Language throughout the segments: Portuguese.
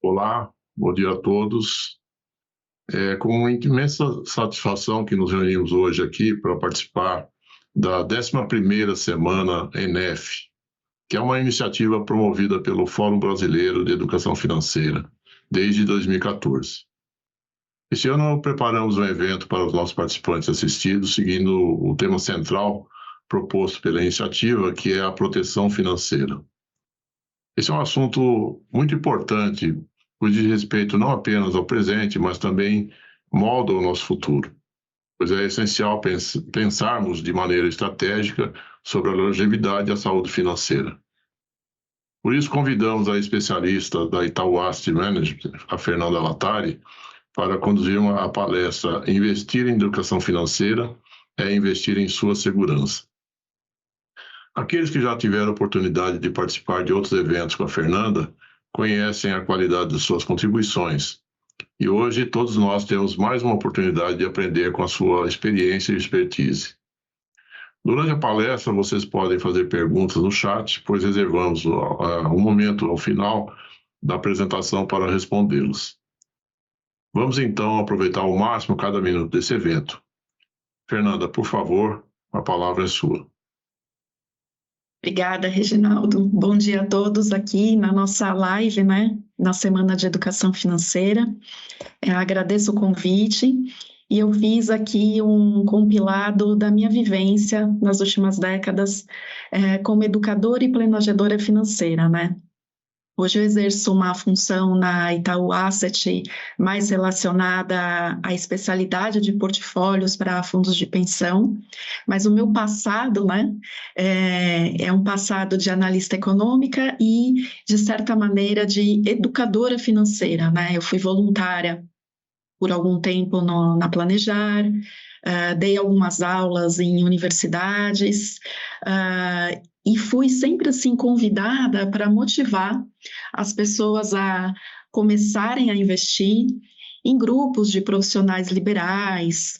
Olá, bom dia a todos. É com imensa satisfação que nos reunimos hoje aqui para participar da 11ª Semana ENEF, que é uma iniciativa promovida pelo Fórum Brasileiro de Educação Financeira, desde 2014. Este ano preparamos um evento para os nossos participantes assistidos, seguindo o tema central proposto pela iniciativa, que é a proteção financeira. Esse é um assunto muito importante, pois diz respeito não apenas ao presente, mas também molda o nosso futuro, pois é essencial pensarmos de maneira estratégica sobre a longevidade e a saúde financeira. Por isso, convidamos a especialista da Itaú Asset Management, a Fernanda Latari, para conduzir a palestra Investir em Educação Financeira é investir em sua segurança. Aqueles que já tiveram a oportunidade de participar de outros eventos com a Fernanda conhecem a qualidade de suas contribuições. E hoje todos nós temos mais uma oportunidade de aprender com a sua experiência e expertise. Durante a palestra, vocês podem fazer perguntas no chat, pois reservamos um momento ao final da apresentação para respondê-las. Vamos então aproveitar ao máximo cada minuto desse evento. Fernanda, por favor, a palavra é sua. Obrigada, Reginaldo. Bom dia a todos aqui na nossa live, na Semana de Educação Financeira. Agradeço o convite e eu fiz aqui um compilado da minha vivência nas últimas décadas como educadora e planejadora financeira, Hoje eu exerço uma função na Itaú Asset mais relacionada à especialidade de portfólios para fundos de pensão, mas o meu passado é um passado de analista econômica e, de certa maneira, de educadora financeira. Eu fui voluntária por algum tempo na Planejar, dei algumas aulas em universidades, e fui sempre assim convidada para motivar as pessoas a começarem a investir em grupos de profissionais liberais.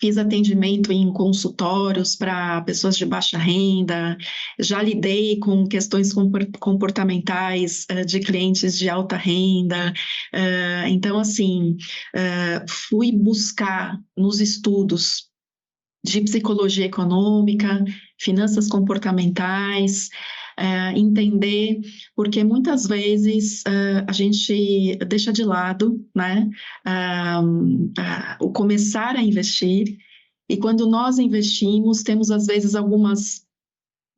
Fiz atendimento em consultórios para pessoas de baixa renda, já lidei com questões comportamentais de clientes de alta renda. Então, assim, fui buscar nos estudos de psicologia econômica, finanças comportamentais, entender, porque muitas vezes a gente deixa de lado, o começar a investir, e quando nós investimos, temos às vezes algumas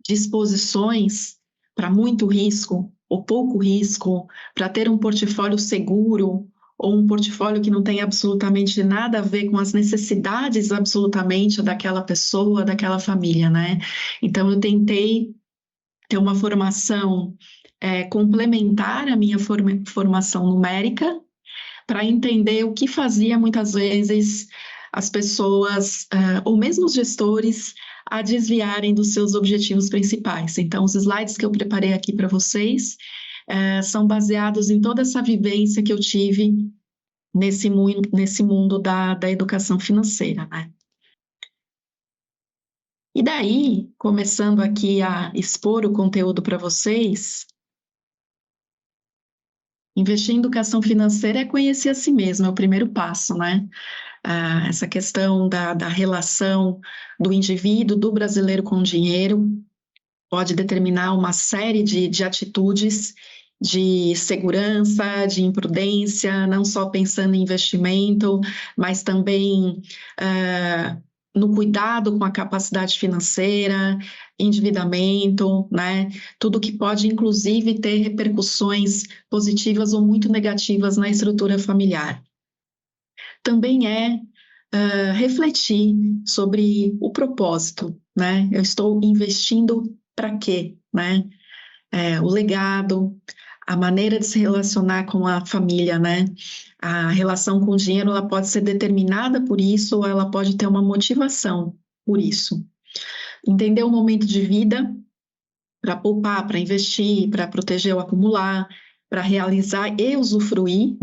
disposições para muito risco ou pouco risco, para ter um portfólio seguro, ou um portfólio que não tem absolutamente nada a ver com as necessidades absolutamente daquela pessoa, daquela família, Então, eu tentei ter uma formação complementar à minha formação numérica, para entender o que fazia muitas vezes as pessoas, ou mesmo os gestores, a desviarem dos seus objetivos principais. Então, os slides que eu preparei aqui para vocês são baseados em toda essa vivência que eu tive nesse mundo da educação financeira, E daí, começando aqui a expor o conteúdo para vocês, investir em educação financeira é conhecer a si mesmo, é o primeiro passo, Essa questão da relação do indivíduo, do brasileiro com o dinheiro, pode determinar uma série de atitudes de segurança, de imprudência, não só pensando em investimento, mas também no cuidado com a capacidade financeira, endividamento, Tudo que pode, inclusive, ter repercussões positivas ou muito negativas na estrutura familiar. Também refletir sobre o propósito, Eu estou investindo para quê, o legado, a maneira de se relacionar com a família, A relação com o dinheiro, ela pode ser determinada por isso ou ela pode ter uma motivação por isso. Entender o momento de vida para poupar, para investir, para proteger ou acumular, para realizar e usufruir,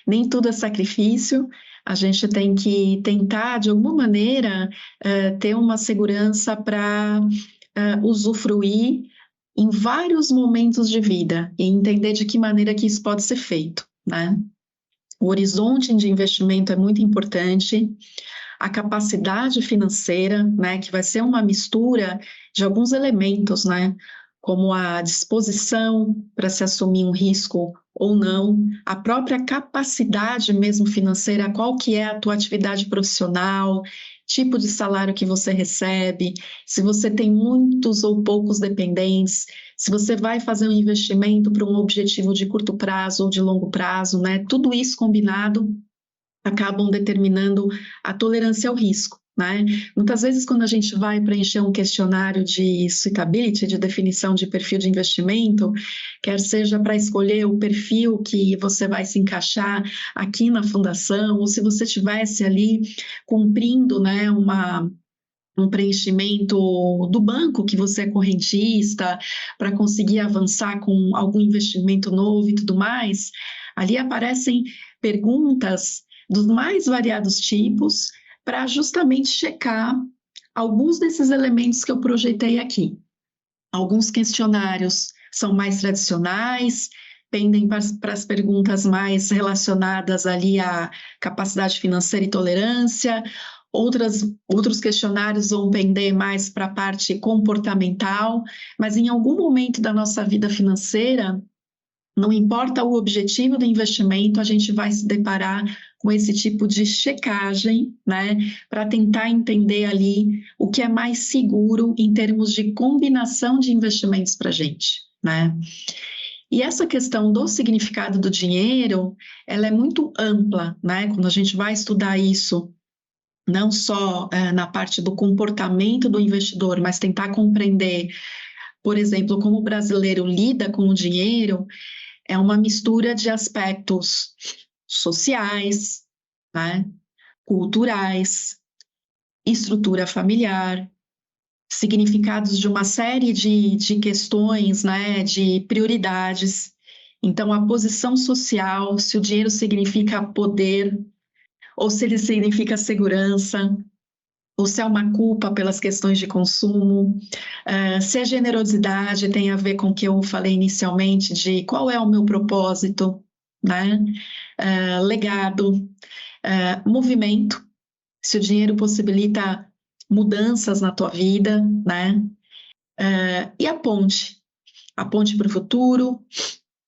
Nem tudo é sacrifício. A gente tem que tentar, de alguma maneira, ter uma segurança para usufruir em vários momentos de vida e entender de que maneira que isso pode ser feito, né? O horizonte de investimento é muito importante, a capacidade financeira, né, que vai ser uma mistura de alguns elementos, né, como a disposição para se assumir um risco ou não, a própria capacidade mesmo financeira, qual que é a tua atividade profissional, tipo de salário que você recebe, se você tem muitos ou poucos dependentes, se você vai fazer um investimento para um objetivo de curto prazo ou de longo prazo, né? Tudo isso combinado acabam determinando a tolerância ao risco, né? Muitas vezes, quando a gente vai preencher um questionário de suitability, de definição de perfil de investimento, quer seja para escolher o perfil que você vai se encaixar aqui na fundação, ou se você estivesse ali cumprindo, né, um preenchimento do banco, que você é correntista, para conseguir avançar com algum investimento novo e tudo mais, ali aparecem perguntas dos mais variados tipos para justamente checar alguns desses elementos que eu projetei aqui. Alguns questionários são mais tradicionais, pendem para as perguntas mais relacionadas ali à capacidade financeira e tolerância. Outros questionários vão pender mais para a parte comportamental, mas em algum momento da nossa vida financeira, não importa o objetivo do investimento, a gente vai se deparar com esse tipo de checagem, né, para tentar entender ali o que é mais seguro em termos de combinação de investimentos para a gente, né? E essa questão do significado do dinheiro, ela é muito ampla, né? Quando a gente vai estudar isso, não só na parte do comportamento do investidor, mas tentar compreender, por exemplo, como o brasileiro lida com o dinheiro, é uma mistura de aspectos sociais, né, culturais, estrutura familiar, significados de uma série de questões, né, de prioridades. Então, a posição social, se o dinheiro significa poder, ou se ele significa segurança, ou se é uma culpa pelas questões de consumo, se a generosidade tem a ver com o que eu falei inicialmente, de qual é o meu propósito, né? Legado, movimento, se o dinheiro possibilita mudanças na tua vida, né? E a ponte para o futuro,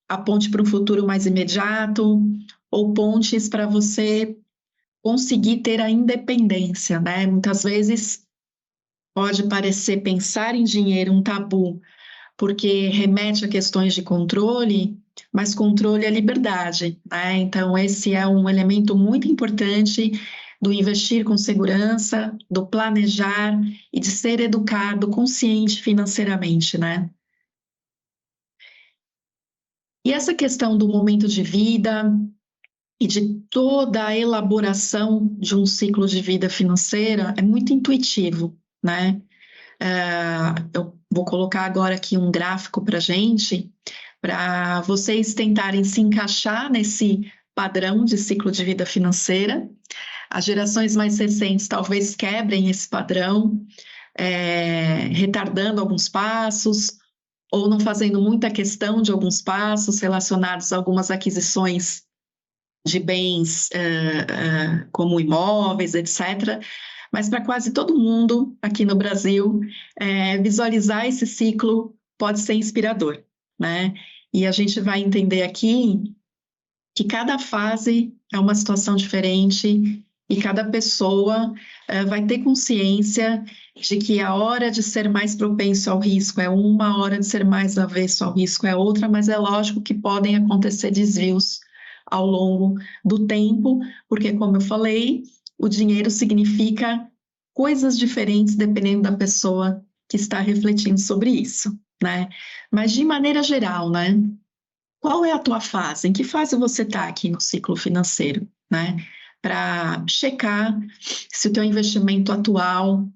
a ponte para um futuro mais imediato, ou pontes para você conseguir ter a independência, né? Muitas vezes pode parecer pensar em dinheiro um tabu, porque remete a questões de controle, mas controle é liberdade, né? Então, esse é um elemento muito importante do investir com segurança, do planejar e de ser educado, consciente financeiramente, né? E essa questão do momento de vida e de toda a elaboração de um ciclo de vida financeira é muito intuitivo, né? Eu vou colocar agora aqui um gráfico para a gente, para vocês tentarem se encaixar nesse padrão de ciclo de vida financeira. As gerações mais recentes talvez quebrem esse padrão, retardando alguns passos, ou não fazendo muita questão de alguns passos relacionados a algumas aquisições de bens como imóveis, etc., mas para quase todo mundo aqui no Brasil, visualizar esse ciclo pode ser inspirador, né? E a gente vai entender aqui que cada fase é uma situação diferente e cada pessoa vai ter consciência de que a hora de ser mais propenso ao risco é uma, a hora de ser mais avesso ao risco é outra, mas é lógico que podem acontecer desvios ao longo do tempo, porque, como eu falei, o dinheiro significa coisas diferentes dependendo da pessoa que está refletindo sobre isso, né? Mas, de maneira geral, né? Qual é a tua fase? Em que fase você está aqui no ciclo financeiro, né? Para checar se o teu investimento atual,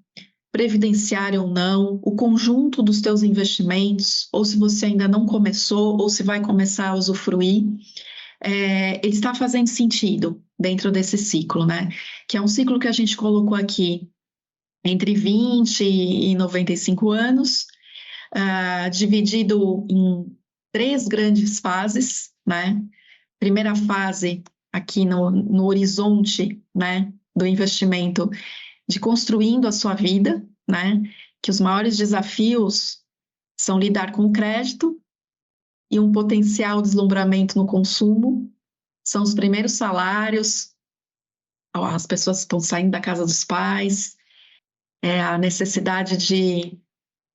previdenciário ou não, o conjunto dos teus investimentos, ou se você ainda não começou, ou se vai começar a usufruir, ele está fazendo sentido dentro desse ciclo, né? Que é um ciclo que a gente colocou aqui entre 20 e 95 anos, dividido em 3 grandes fases, né? Primeira fase, aqui no horizonte, né, do investimento, de construindo a sua vida, né? Que os maiores desafios são lidar com o crédito e um potencial deslumbramento no consumo, são os primeiros salários, as pessoas estão saindo da casa dos pais, a necessidade de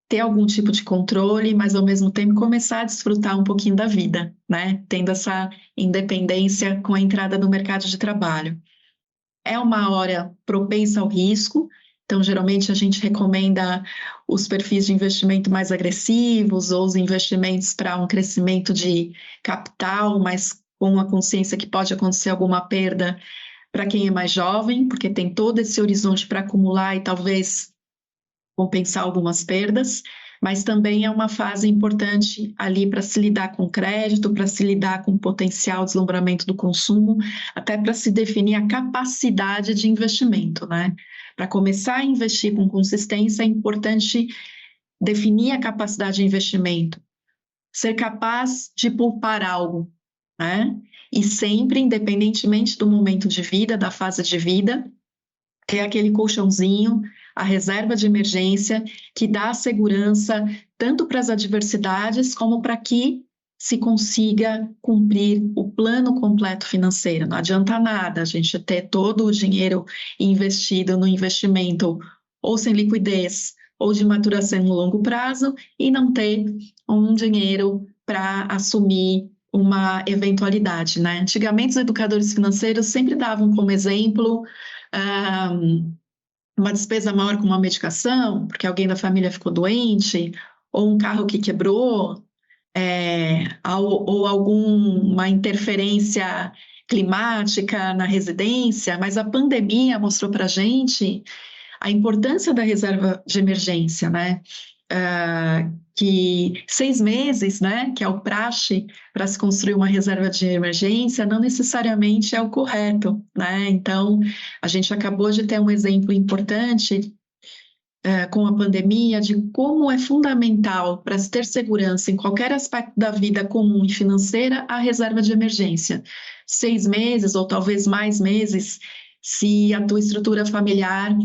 ter algum tipo de controle, mas ao mesmo tempo começar a desfrutar um pouquinho da vida, né? Tendo essa independência com a entrada no mercado de trabalho. É uma hora propensa ao risco, então geralmente a gente recomenda os perfis de investimento mais agressivos ou os investimentos para um crescimento de capital, mas com a consciência que pode acontecer alguma perda para quem é mais jovem, porque tem todo esse horizonte para acumular e talvez compensar algumas perdas, mas também é uma fase importante ali para se lidar com crédito, para se lidar com o potencial deslumbramento do consumo, até para se definir a capacidade de investimento, né? Para começar a investir com consistência, é importante definir a capacidade de investimento, ser capaz de poupar algo, né? E sempre, independentemente do momento de vida, da fase de vida, ter aquele colchãozinho, a reserva de emergência, que dá segurança tanto para as adversidades como para que se consiga cumprir o plano completo financeiro. Não adianta nada a gente ter todo o dinheiro investido no investimento ou sem liquidez ou de maturação no longo prazo e não ter um dinheiro para assumir uma eventualidade, né? Antigamente os educadores financeiros sempre davam como exemplo uma despesa maior com uma medicação, porque alguém da família ficou doente, ou um carro que quebrou, ou alguma interferência climática na residência, mas a pandemia mostrou para a gente a importância da reserva de emergência, né? Que 6 meses, né, que é o praxe para se construir uma reserva de emergência, não necessariamente é o correto, né? Então, a gente acabou de ter um exemplo importante com a pandemia de como é fundamental para se ter segurança em qualquer aspecto da vida comum e financeira a reserva de emergência. 6 meses ou talvez mais meses, se a tua estrutura familiar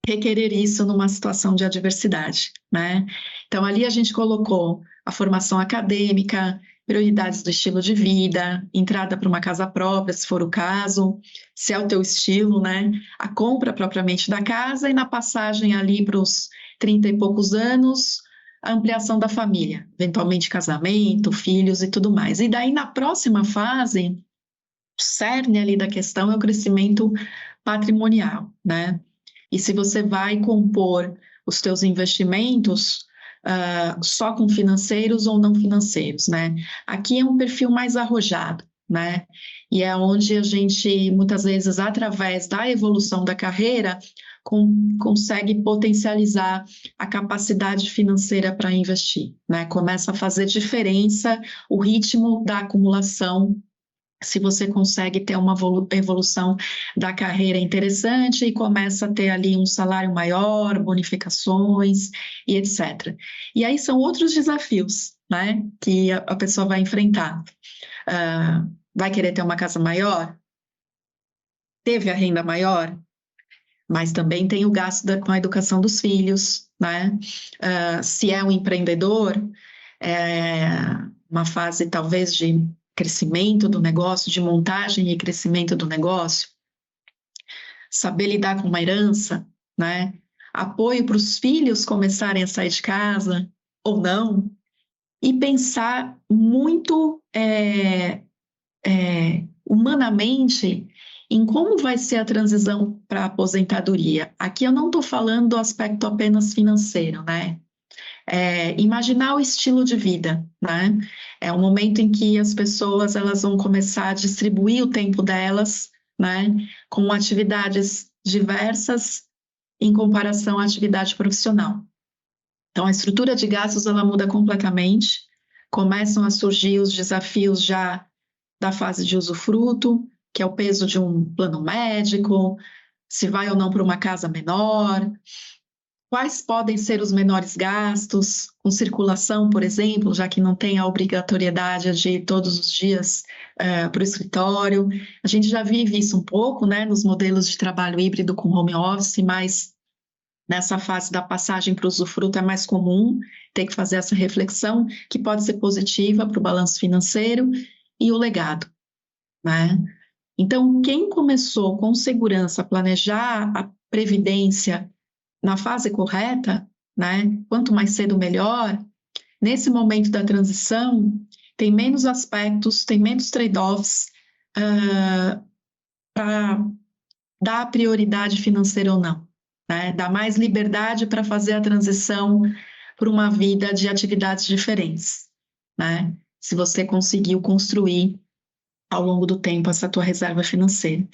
requerer isso numa situação de adversidade, né? Então, ali a gente colocou a formação acadêmica, prioridades do estilo de vida, entrada para uma casa própria, se for o caso, se é o teu estilo, né? A compra propriamente da casa e na passagem ali para os 30 e poucos anos, a ampliação da família, eventualmente casamento, filhos e tudo mais. E daí, na próxima fase, o cerne ali da questão é o crescimento patrimonial, né? E se você vai compor os teus investimentos só com financeiros ou não financeiros, né? Aqui é um perfil mais arrojado, né? E é onde a gente, muitas vezes, através da evolução da carreira, consegue potencializar a capacidade financeira para investir, né? Começa a fazer diferença o ritmo da acumulação, se você consegue ter uma evolução da carreira interessante e começa a ter ali um salário maior, bonificações e etc. E aí são outros desafios, né, que a pessoa vai enfrentar. Vai querer ter uma casa maior? Teve a renda maior? Mas também tem o gasto com a educação dos filhos, né? Se é um empreendedor, uma fase talvez de crescimento do negócio, de montagem e crescimento do negócio, saber lidar com uma herança, né? Apoio para os filhos começarem a sair de casa ou não, e pensar muito humanamente em como vai ser a transição para a aposentadoria. Aqui eu não estou falando do aspecto apenas financeiro, né? Imaginar o estilo de vida, né? É um momento em que as pessoas elas vão começar a distribuir o tempo delas, né? Com atividades diversas em comparação à atividade profissional. Então, a estrutura de gastos ela muda completamente. Começam a surgir os desafios já da fase de usufruto, que é o peso de um plano médico, se vai ou não para uma casa menor, quais podem ser os menores gastos, com circulação, por exemplo, já que não tem a obrigatoriedade de ir todos os dias para o escritório. A gente já vive isso um pouco, né, nos modelos de trabalho híbrido com home office, mas nessa fase da passagem para o usufruto é mais comum ter que fazer essa reflexão, que pode ser positiva para o balanço financeiro e o legado, né? Então, quem começou com segurança a planejar a previdência na fase correta, né? Quanto mais cedo, melhor. Nesse momento da transição, tem menos aspectos, tem menos trade-offs para dar prioridade financeira ou não, né? Dá mais liberdade para fazer a transição para uma vida de atividades diferentes, né? Se você conseguiu construir ao longo do tempo essa tua reserva financeira.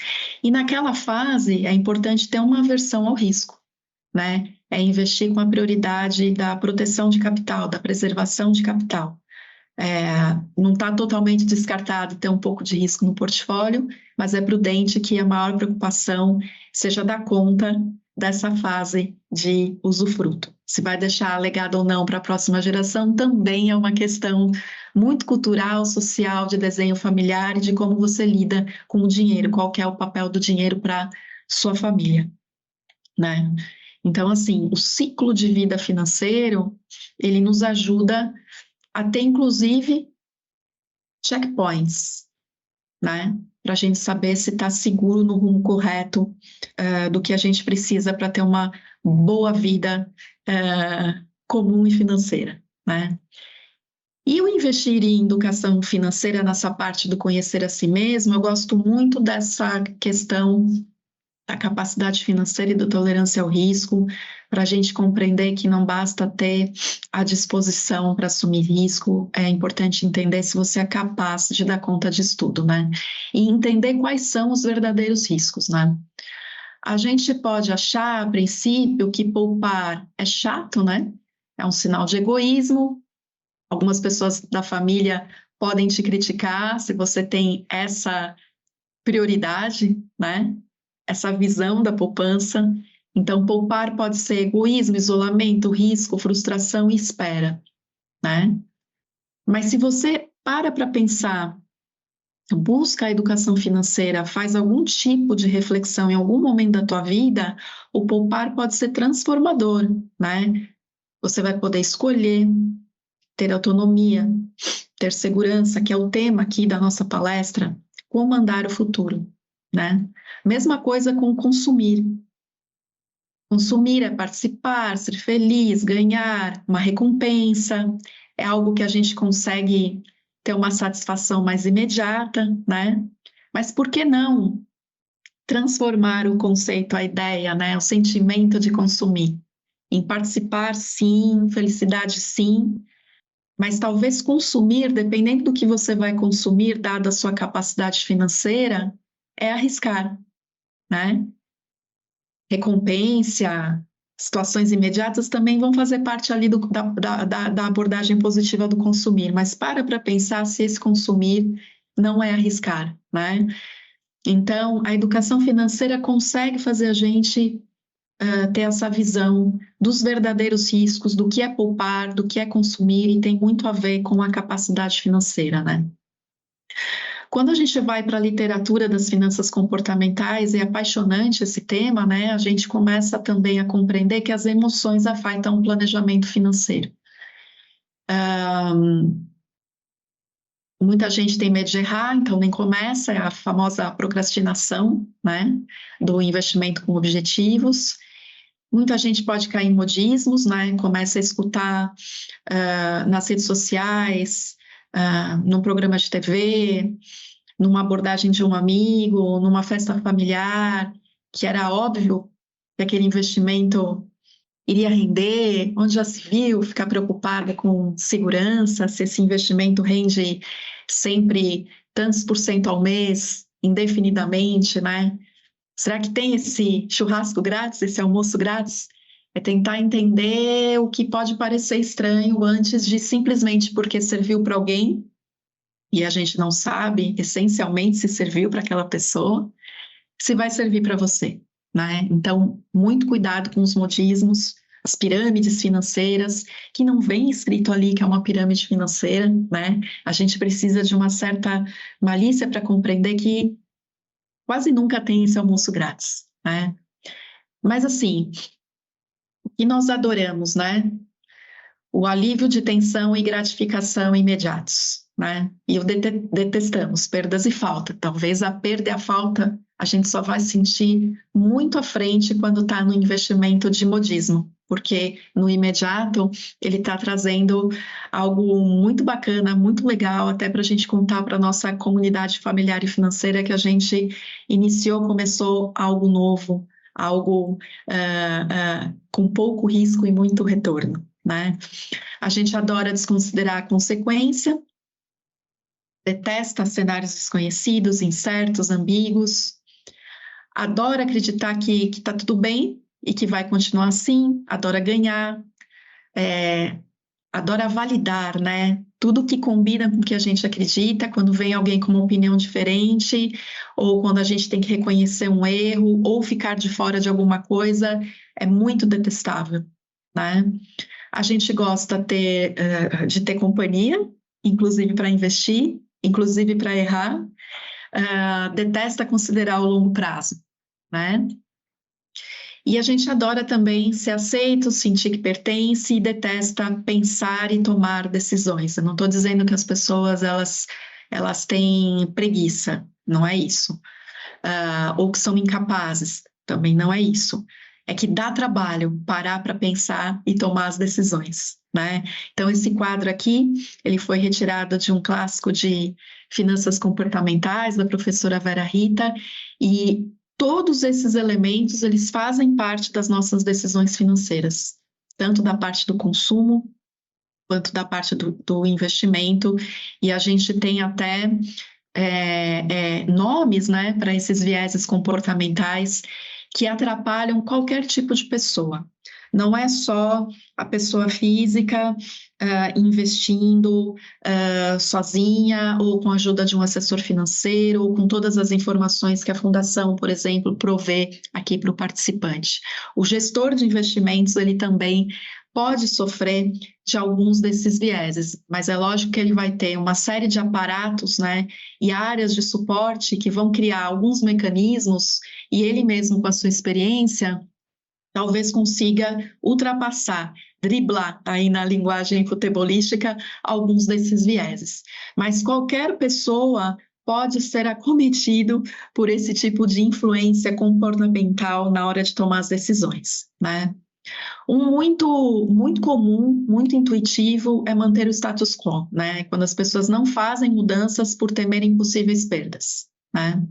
E naquela fase é importante ter uma aversão ao risco, né? É investir com a prioridade da proteção de capital, da preservação de capital. Não está totalmente descartado ter um pouco de risco no portfólio, mas é prudente que a maior preocupação seja dar conta dessa fase de usufruto. Se vai deixar legado ou não para a próxima geração também é uma questão muito cultural, social, de desenho familiar e de como você lida com o dinheiro, qual que é o papel do dinheiro para sua família, né? Então, assim, o ciclo de vida financeiro, ele nos ajuda a ter, inclusive, checkpoints, né? Para a gente saber se está seguro no rumo correto do que a gente precisa para ter uma boa vida comum e financeira, né? E o investir em educação financeira nessa parte do conhecer a si mesmo, eu gosto muito dessa questão da capacidade financeira e da tolerância ao risco, para a gente compreender que não basta ter a disposição para assumir risco, é importante entender se você é capaz de dar conta disso tudo, né? E entender quais são os verdadeiros riscos, né? A gente pode achar, a princípio, que poupar é chato, né? É um sinal de egoísmo. Algumas pessoas da família podem te criticar se você tem essa prioridade, né? Essa visão da poupança. Então, poupar pode ser egoísmo, isolamento, risco, frustração e espera, né? Mas se você para pensar, busca a educação financeira, faz algum tipo de reflexão em algum momento da tua vida, o poupar pode ser transformador, né? Você vai poder escolher, ter autonomia, ter segurança, que é o tema aqui da nossa palestra, comandar o futuro, né? Mesma coisa com consumir. Consumir é participar, ser feliz, ganhar uma recompensa, é algo que a gente consegue ter uma satisfação mais imediata, né? Mas por que não transformar o conceito, a ideia, né? O sentimento de consumir em participar, sim, felicidade, sim, mas talvez consumir, dependendo do que você vai consumir, dada a sua capacidade financeira, é arriscar, né? Recompensa, situações imediatas também vão fazer parte ali da abordagem positiva do consumir, mas para pensar se esse consumir não é arriscar, né? Então, a educação financeira consegue fazer a gente ter essa visão dos verdadeiros riscos, do que é poupar, do que é consumir, e tem muito a ver com a capacidade financeira, né? Quando a gente vai para a literatura das finanças comportamentais, é apaixonante esse tema, né? A gente começa também a compreender que as emoções afetam o planejamento financeiro. Muita gente tem medo de errar, então nem começa, é a famosa procrastinação, né? Do investimento com objetivos. Muita gente pode cair em modismos, né? Começa a escutar nas redes sociais, num programa de TV, numa abordagem de um amigo, numa festa familiar, que era óbvio que aquele investimento iria render, onde já se viu ficar preocupada com segurança, se esse investimento rende sempre tantos % ao mês, indefinidamente, né? Será que tem esse churrasco grátis, esse almoço grátis? É tentar entender o que pode parecer estranho antes de simplesmente porque serviu para alguém, e a gente não sabe essencialmente se serviu para aquela pessoa, se vai servir para você, né? Então, muito cuidado com os modismos, as pirâmides financeiras, que não vem escrito ali que é uma pirâmide financeira, né? A gente precisa de uma certa malícia para compreender que quase nunca tem esse almoço grátis, né? Mas assim, o que nós adoramos, né? O alívio de tensão e gratificação imediatos, né? E detestamos perdas e falta. Talvez a perda e a falta a gente só vai sentir muito à frente quando está no investimento de modismo, porque no imediato ele está trazendo algo muito bacana, muito legal, até para a gente contar para a nossa comunidade familiar e financeira que a gente começou algo novo, algo com pouco risco e muito retorno, né? A gente adora desconsiderar a consequência, detesta cenários desconhecidos, incertos, ambíguos, adora acreditar que está tudo bem e que vai continuar assim, adora ganhar, adora validar, né? Tudo que combina com o que a gente acredita, quando vem alguém com uma opinião diferente, ou quando a gente tem que reconhecer um erro, ou ficar de fora de alguma coisa, é muito detestável, né? A gente gosta de ter companhia, inclusive para investir, inclusive para errar, detesta considerar o longo prazo, né? E a gente adora também ser aceito, sentir que pertence e detesta pensar e tomar decisões. Eu não estou dizendo que as pessoas elas têm preguiça, não é isso. Ou que são incapazes, também não é isso. É que dá trabalho parar para pensar e tomar as decisões, né? Então, esse quadro aqui, ele foi retirado de um clássico de finanças comportamentais, da professora Vera Rita, e todos esses elementos, eles fazem parte das nossas decisões financeiras, tanto da parte do consumo, quanto da parte do investimento, e a gente tem até nomes, né, para esses vieses comportamentais que atrapalham qualquer tipo de pessoa. Não é só a pessoa física investindo sozinha ou com a ajuda de um assessor financeiro ou com todas as informações que a fundação, por exemplo, provê aqui para o participante. O gestor de investimentos, ele também pode sofrer de alguns desses vieses, mas é lógico que ele vai ter uma série de aparatos, né, e áreas de suporte que vão criar alguns mecanismos e ele mesmo, com a sua experiência, talvez consiga ultrapassar, driblar aí na linguagem futebolística alguns desses vieses. Mas qualquer pessoa pode ser acometido por esse tipo de influência comportamental na hora de tomar as decisões, né? Um muito comum, muito intuitivo é manter o status quo, né? Quando as pessoas não fazem mudanças por temerem possíveis perdas, né?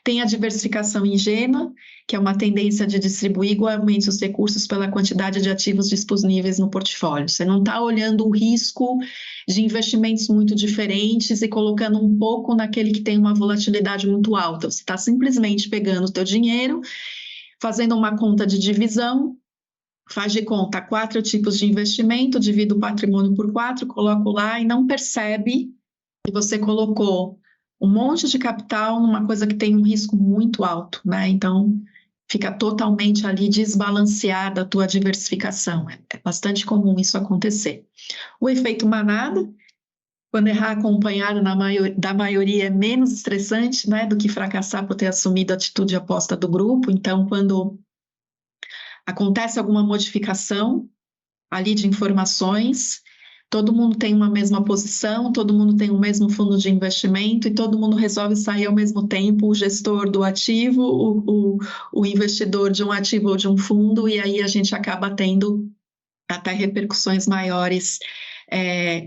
Tem a diversificação ingênua, que é uma tendência de distribuir igualmente os recursos pela quantidade de ativos disponíveis no portfólio. Você não está olhando o risco de investimentos muito diferentes e colocando um pouco naquele que tem uma volatilidade muito alta. Você está simplesmente pegando o teu dinheiro, fazendo uma conta de divisão, faz de conta 4 tipos de investimento, divide o patrimônio por 4, coloco lá e não percebe que você colocou um monte de capital numa coisa que tem um risco muito alto, né? Então, fica totalmente ali desbalanceada a tua diversificação. É bastante comum isso acontecer. O efeito manada, quando errar acompanhado da maioria é menos estressante, né, do que fracassar por ter assumido a atitude oposta do grupo. Então, quando acontece alguma modificação ali de informações, todo mundo tem uma mesma posição, todo mundo tem o mesmo fundo de investimento e todo mundo resolve sair ao mesmo tempo, o gestor do ativo, o investidor de um ativo ou de um fundo, e aí a gente acaba tendo até repercussões maiores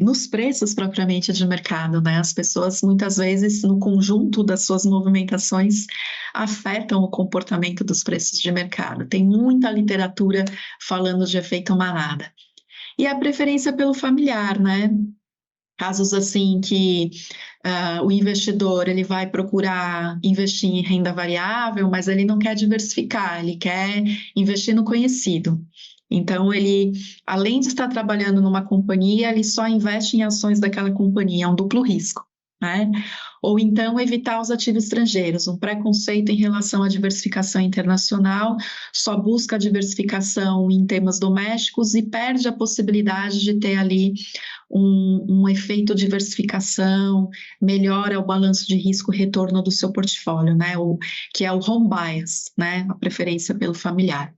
nos preços propriamente de mercado, né? As pessoas muitas vezes no conjunto das suas movimentações afetam o comportamento dos preços de mercado. Tem muita literatura falando de efeito manada. E a preferência pelo familiar, né? Casos assim que o investidor ele vai procurar investir em renda variável, mas ele não quer diversificar, ele quer investir no conhecido. Então, ele, além de estar trabalhando numa companhia, ele só investe em ações daquela companhia, é um duplo risco, né? Ou então evitar os ativos estrangeiros, um preconceito em relação à diversificação internacional, só busca a diversificação em temas domésticos e perde a possibilidade de ter ali um efeito diversificação, melhora o balanço de risco-retorno do seu portfólio, né? Que é o home bias, né? A preferência pelo familiar.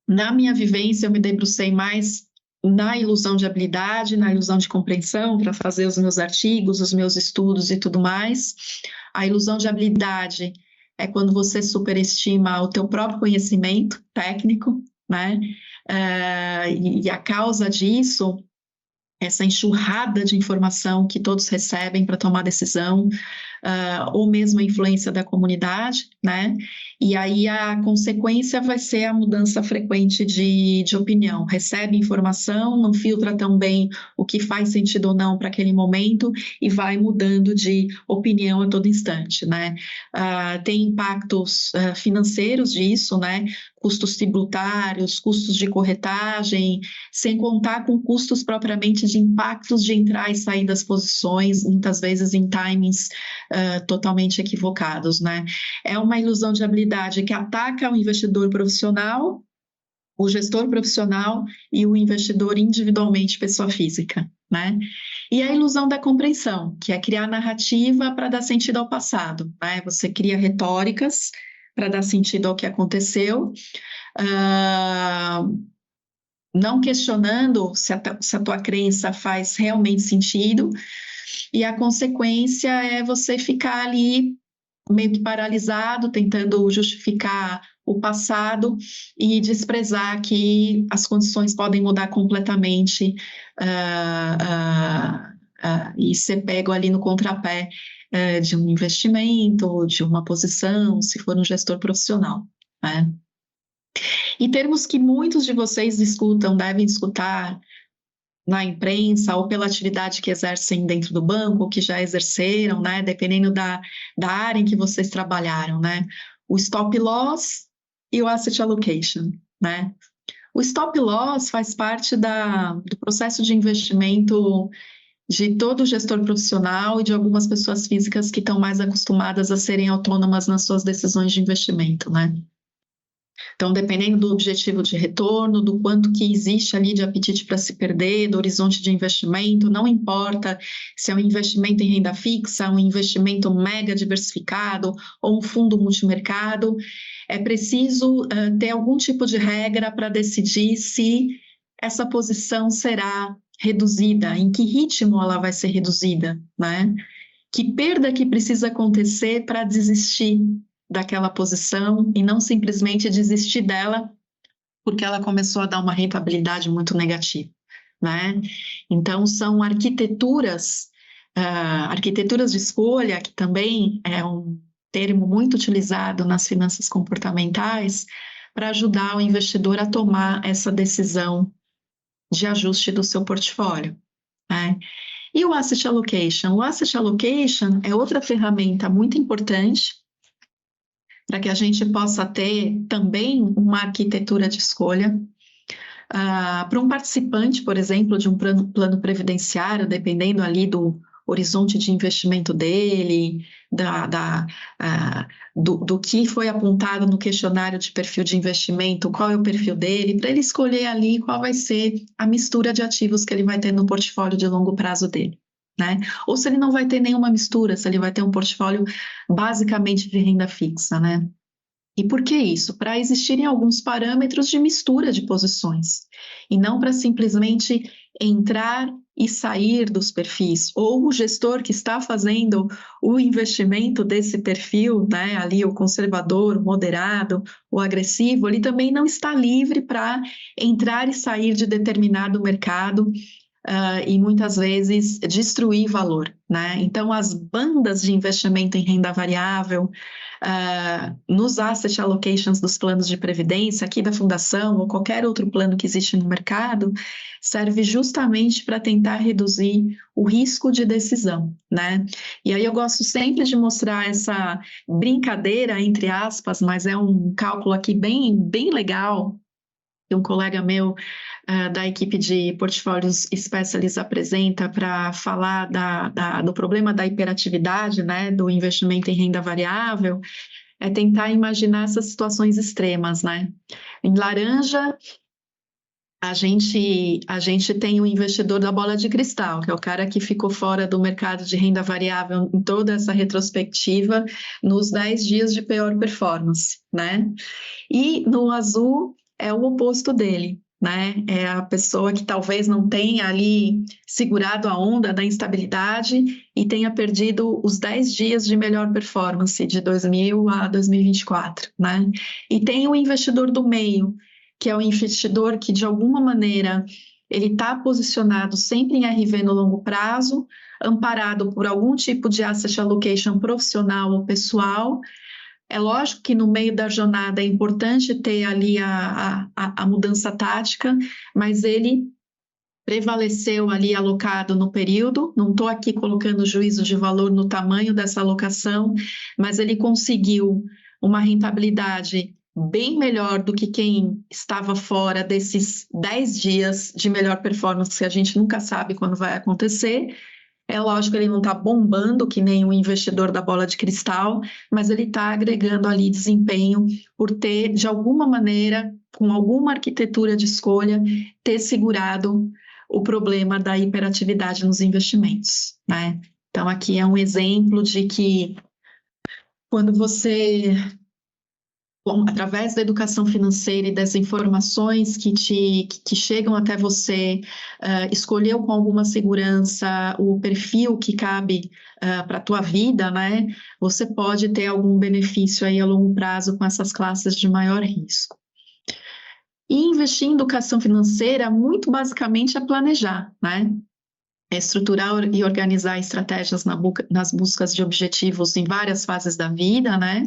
Na minha vivência, eu me debrucei mais na ilusão de habilidade, na ilusão de compreensão, para fazer os meus artigos, os meus estudos e tudo mais. A ilusão de habilidade é quando você superestima o teu próprio conhecimento técnico, né? E a causa disso, essa enxurrada de informação que todos recebem para tomar decisão, ou mesmo a influência da comunidade, né? E aí a consequência vai ser a mudança frequente de opinião. Recebe informação, não filtra tão bem o que faz sentido ou não para aquele momento e vai mudando de opinião a todo instante, né? Tem impactos financeiros disso, né? Custos tributários, custos de corretagem, sem contar com custos propriamente de impactos de entrar e sair das posições, muitas vezes em timings totalmente equivocados, né? É uma ilusão de habilidade que ataca o investidor profissional, o gestor profissional e o investidor individualmente, pessoa física, né? E a ilusão da compreensão, que é criar narrativa para dar sentido ao passado, né? Você cria retóricas para dar sentido ao que aconteceu, não questionando se a tua crença faz realmente sentido, e a consequência é você ficar ali meio que paralisado, tentando justificar o passado e desprezar que as condições podem mudar completamente e ser pego ali no contrapé de um investimento, de uma posição, se for um gestor profissional, né? E termos que muitos de vocês escutam, devem escutar na imprensa ou pela atividade que exercem dentro do banco ou que já exerceram, né, dependendo da área em que vocês trabalharam, né, o stop loss e o asset allocation, né. O stop loss faz parte do processo de investimento de todo gestor profissional e de algumas pessoas físicas que estão mais acostumadas a serem autônomas nas suas decisões de investimento, né. Então, dependendo do objetivo de retorno, do quanto que existe ali de apetite para se perder, do horizonte de investimento, não importa se é um investimento em renda fixa, um investimento mega diversificado ou um fundo multimercado, é preciso ter algum tipo de regra para decidir se essa posição será reduzida, em que ritmo ela vai ser reduzida, né? Que perda que precisa acontecer para desistir daquela posição e não simplesmente desistir dela porque ela começou a dar uma rentabilidade muito negativa, né? Então, são arquiteturas de escolha, que também é um termo muito utilizado nas finanças comportamentais, para ajudar o investidor a tomar essa decisão de ajuste do seu portfólio, né? E o Asset Allocation? O Asset Allocation é outra ferramenta muito importante para que a gente possa ter também uma arquitetura de escolha. Para um participante, por exemplo, de um plano previdenciário, dependendo ali do horizonte de investimento dele, do que foi apontado no questionário de perfil de investimento, qual é o perfil dele, para ele escolher ali qual vai ser a mistura de ativos que ele vai ter no portfólio de longo prazo dele, né? Ou se ele não vai ter nenhuma mistura, se ele vai ter um portfólio basicamente de renda fixa, né? E por que isso? Para existirem alguns parâmetros de mistura de posições, e não para simplesmente entrar e sair dos perfis, ou o gestor que está fazendo o investimento desse perfil, né, ali o conservador, o moderado, o agressivo, ele também não está livre para entrar e sair de determinado mercado, e muitas vezes destruir valor, né? Então, as bandas de investimento em renda variável, nos asset allocations dos planos de previdência, aqui da fundação ou qualquer outro plano que existe no mercado, serve justamente para tentar reduzir o risco de decisão, né? E aí eu gosto sempre de mostrar essa brincadeira, entre aspas, mas é um cálculo aqui bem legal, que um colega meu da equipe de portfólios Specialist apresenta para falar do problema da hiperatividade, né, do investimento em renda variável, é tentar imaginar essas situações extremas, né? Em laranja, a gente tem o investidor da bola de cristal, que é o cara que ficou fora do mercado de renda variável em toda essa retrospectiva nos 10 dias de pior performance, né? E no azul é o oposto dele, né? É a pessoa que talvez não tenha ali segurado a onda da instabilidade e tenha perdido os 10 dias de melhor performance de 2000 a 2024, né? E tem o investidor do meio, que é o investidor que, de alguma maneira, ele está posicionado sempre em RV no longo prazo, amparado por algum tipo de asset allocation profissional ou pessoal. É lógico que no meio da jornada é importante ter ali a mudança tática, mas ele prevaleceu ali alocado no período. Não estou aqui colocando juízo de valor no tamanho dessa alocação, mas ele conseguiu uma rentabilidade bem melhor do que quem estava fora desses 10 dias de melhor performance, que a gente nunca sabe quando vai acontecer. É lógico que ele não está bombando que nem o investidor da bola de cristal, mas ele está agregando ali desempenho por ter, de alguma maneira, com alguma arquitetura de escolha, ter segurado o problema da hiperatividade nos investimentos, né? Então, aqui é um exemplo de que quando você, através da educação financeira e das informações que chegam até você, escolheu com alguma segurança o perfil que cabe para a tua vida, né? Você pode ter algum benefício aí a longo prazo com essas classes de maior risco. E investir em educação financeira, muito basicamente, é planejar, né? É estruturar e organizar estratégias nas buscas de objetivos em várias fases da vida, né?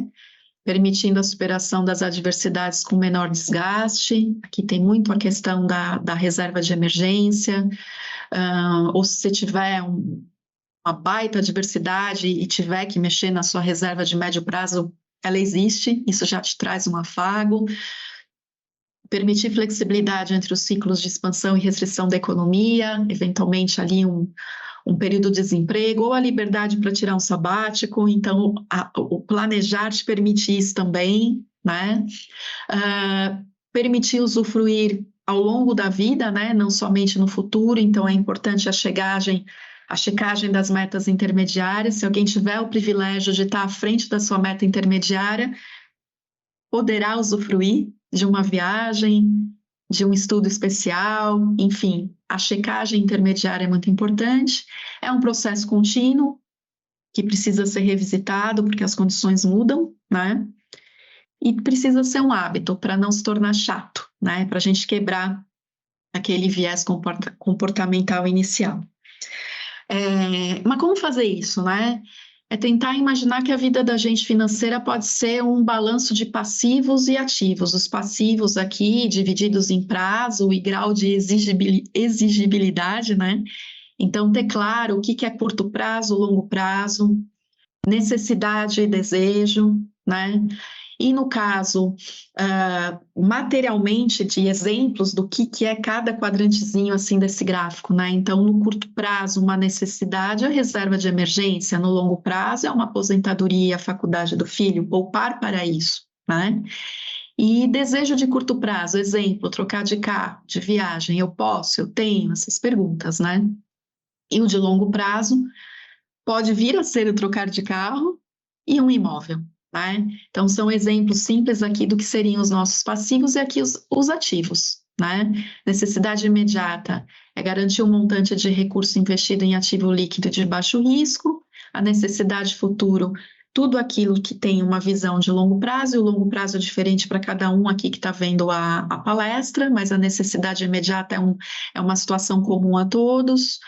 Permitindo a superação das adversidades com menor desgaste. Aqui tem muito a questão da reserva de emergência, ou se você tiver uma baita adversidade e tiver que mexer na sua reserva de médio prazo, ela existe, isso já te traz um afago. Permitir flexibilidade entre os ciclos de expansão e restrição da economia, eventualmente ali um período de desemprego, ou a liberdade para tirar um sabático. Então, o planejar te permite isso também, né? Permitir usufruir ao longo da vida, né? Não somente no futuro. Então, é importante a checagem das metas intermediárias. Se alguém tiver o privilégio de estar à frente da sua meta intermediária, poderá usufruir de uma viagem, de um estudo especial, enfim, a checagem intermediária é muito importante. É um processo contínuo que precisa ser revisitado porque as condições mudam, né? E precisa ser um hábito para não se tornar chato, né? Para a gente quebrar aquele viés comportamental inicial. Mas como fazer isso, né? É tentar imaginar que a vida da gente financeira pode ser um balanço de passivos e ativos. Os passivos aqui divididos em prazo e grau de exigibilidade, né? Então, ter claro o que é curto prazo, longo prazo, necessidade e desejo, né? E no caso, materialmente, de exemplos do que é cada quadrantezinho assim desse gráfico, né? Então, no curto prazo, uma necessidade é a reserva de emergência, no longo prazo é uma aposentadoria, a faculdade do filho, poupar para isso, né? E desejo de curto prazo, exemplo, trocar de carro, de viagem, eu posso, eu tenho, essas perguntas, né? E o de longo prazo pode vir a ser o trocar de carro e um imóvel, né? Então, são exemplos simples aqui do que seriam os nossos passivos e aqui os ativos, né? Necessidade imediata é garantir um montante de recurso investido em ativo líquido de baixo risco. A necessidade futuro, tudo aquilo que tem uma visão de longo prazo, e o longo prazo é diferente para cada um aqui que está vendo a palestra, mas a necessidade imediata é uma situação comum a todos.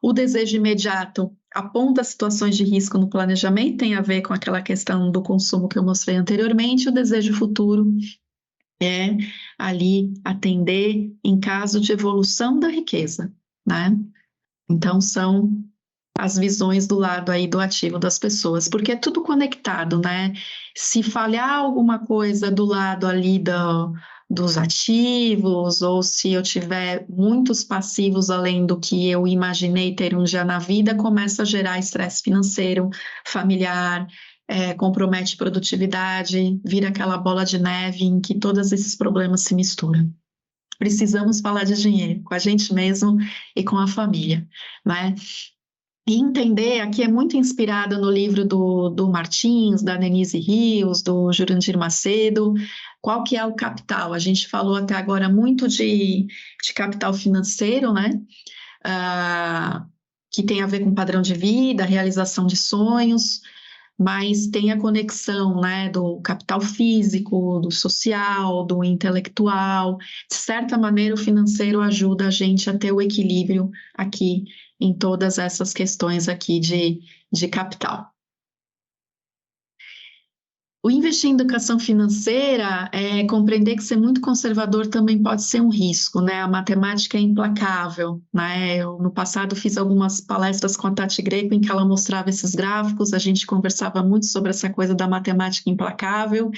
O desejo imediato aponta situações de risco no planejamento, tem a ver com aquela questão do consumo que eu mostrei anteriormente. O desejo futuro é ali atender em caso de evolução da riqueza, né? Então, são as visões do lado aí do ativo das pessoas, porque é tudo conectado, né? Se falhar alguma coisa do lado ali dos ativos, ou se eu tiver muitos passivos além do que eu imaginei ter um dia na vida, começa a gerar estresse financeiro, familiar, compromete produtividade, vira aquela bola de neve em que todos esses problemas se misturam. Precisamos falar de dinheiro com a gente mesmo e com a família, né? E entender, aqui é muito inspirado no livro do Martins, da Denise Rios, do Jurandir Macedo, qual que é o capital? A gente falou até agora muito de capital financeiro, né? Que tem a ver com padrão de vida, realização de sonhos, mas tem a conexão, né, do capital físico, do social, do intelectual. De certa maneira, o financeiro ajuda a gente a ter o equilíbrio aqui em todas essas questões aqui de capital. O investir em educação financeira é compreender que ser muito conservador também pode ser um risco, né? A matemática é implacável, né? Eu, no passado, fiz algumas palestras com a Tati Greco em que ela mostrava esses gráficos, a gente conversava muito sobre essa coisa da matemática implacável,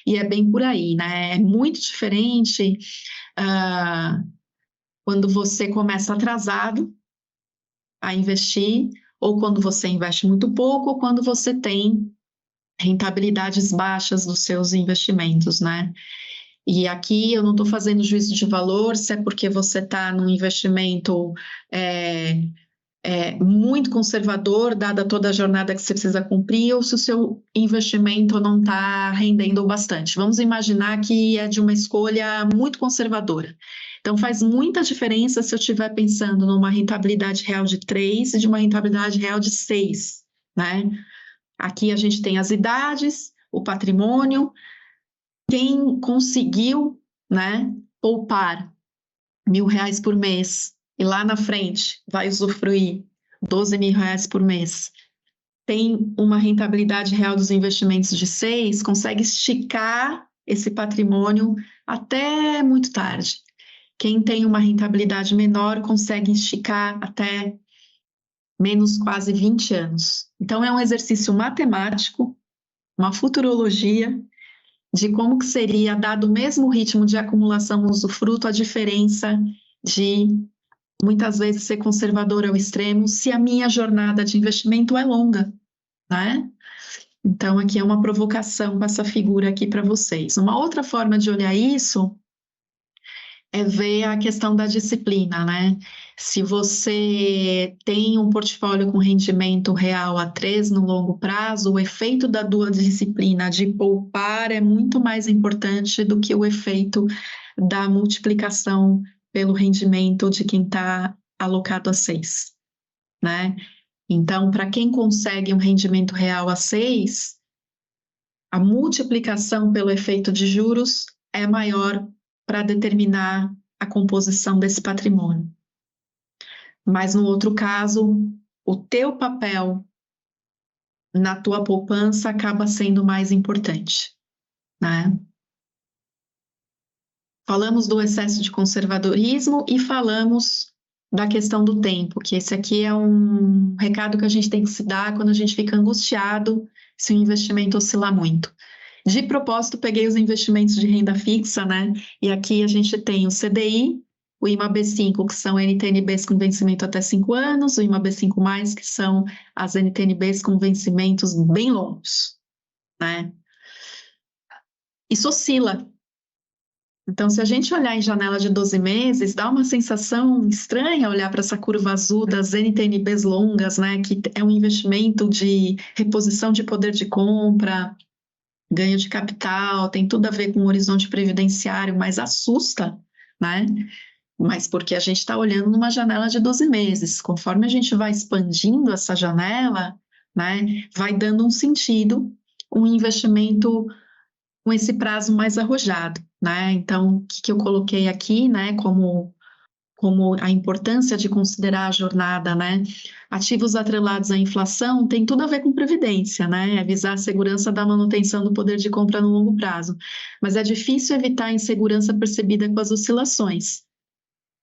e é bem por aí, né? É muito diferente quando você começa atrasado a investir, ou quando você investe muito pouco, ou quando você tem rentabilidades baixas dos seus investimentos, né? E aqui eu não estou fazendo juízo de valor se é porque você está num investimento muito conservador, dada toda a jornada que você precisa cumprir, ou se o seu investimento não está rendendo bastante. Vamos imaginar que é de uma escolha muito conservadora. Então faz muita diferença se eu estiver pensando numa rentabilidade real de 3 e de uma rentabilidade real de 6, né? Aqui a gente tem as idades, o patrimônio, quem conseguiu, né, poupar R$1.000 por mês e lá na frente vai usufruir R$12.000 por mês, tem uma rentabilidade real dos investimentos de 6, consegue esticar esse patrimônio até muito tarde. Quem tem uma rentabilidade menor consegue esticar até menos quase 20 anos. Então, é um exercício matemático, uma futurologia de como que seria, dado o mesmo ritmo de acumulação usufruto, a diferença de, muitas vezes, ser conservador ao extremo, se a minha jornada de investimento é longa, né? Então, aqui é uma provocação com essa figura aqui para vocês. Uma outra forma de olhar isso é ver a questão da disciplina, né? Se você tem um portfólio com rendimento real a 3 no longo prazo, o efeito da dual disciplina de poupar é muito mais importante do que o efeito da multiplicação pelo rendimento de quem está alocado a 6, né? Então, para quem consegue um rendimento real a 6, a multiplicação pelo efeito de juros é maior para determinar a composição desse patrimônio. Mas no outro caso, o teu papel na tua poupança acaba sendo mais importante, né? Falamos do excesso de conservadorismo e falamos da questão do tempo, que esse aqui é um recado que a gente tem que se dar quando a gente fica angustiado se o investimento oscilar muito. De propósito, peguei os investimentos de renda fixa, né? E aqui a gente tem o CDI, o IMAB5, que são NTNBs com vencimento até 5 anos, o IMAB5+, que são as NTNBs com vencimentos bem longos, né? Isso oscila. Então, se a gente olhar em janela de 12 meses, dá uma sensação estranha olhar para essa curva azul das NTNBs longas, né? Que é um investimento de reposição de poder de compra, ganho de capital, tem tudo a ver com o horizonte previdenciário, mas assusta, né? Mas porque a gente está olhando numa janela de 12 meses. Conforme a gente vai expandindo essa janela, né, vai dando um sentido, um investimento com esse prazo mais arrojado, né? Então, o que eu coloquei aqui, né, como a importância de considerar a jornada, né? Ativos atrelados à inflação tem tudo a ver com previdência, né? É visar a segurança da manutenção do poder de compra no longo prazo. Mas é difícil evitar a insegurança percebida com as oscilações,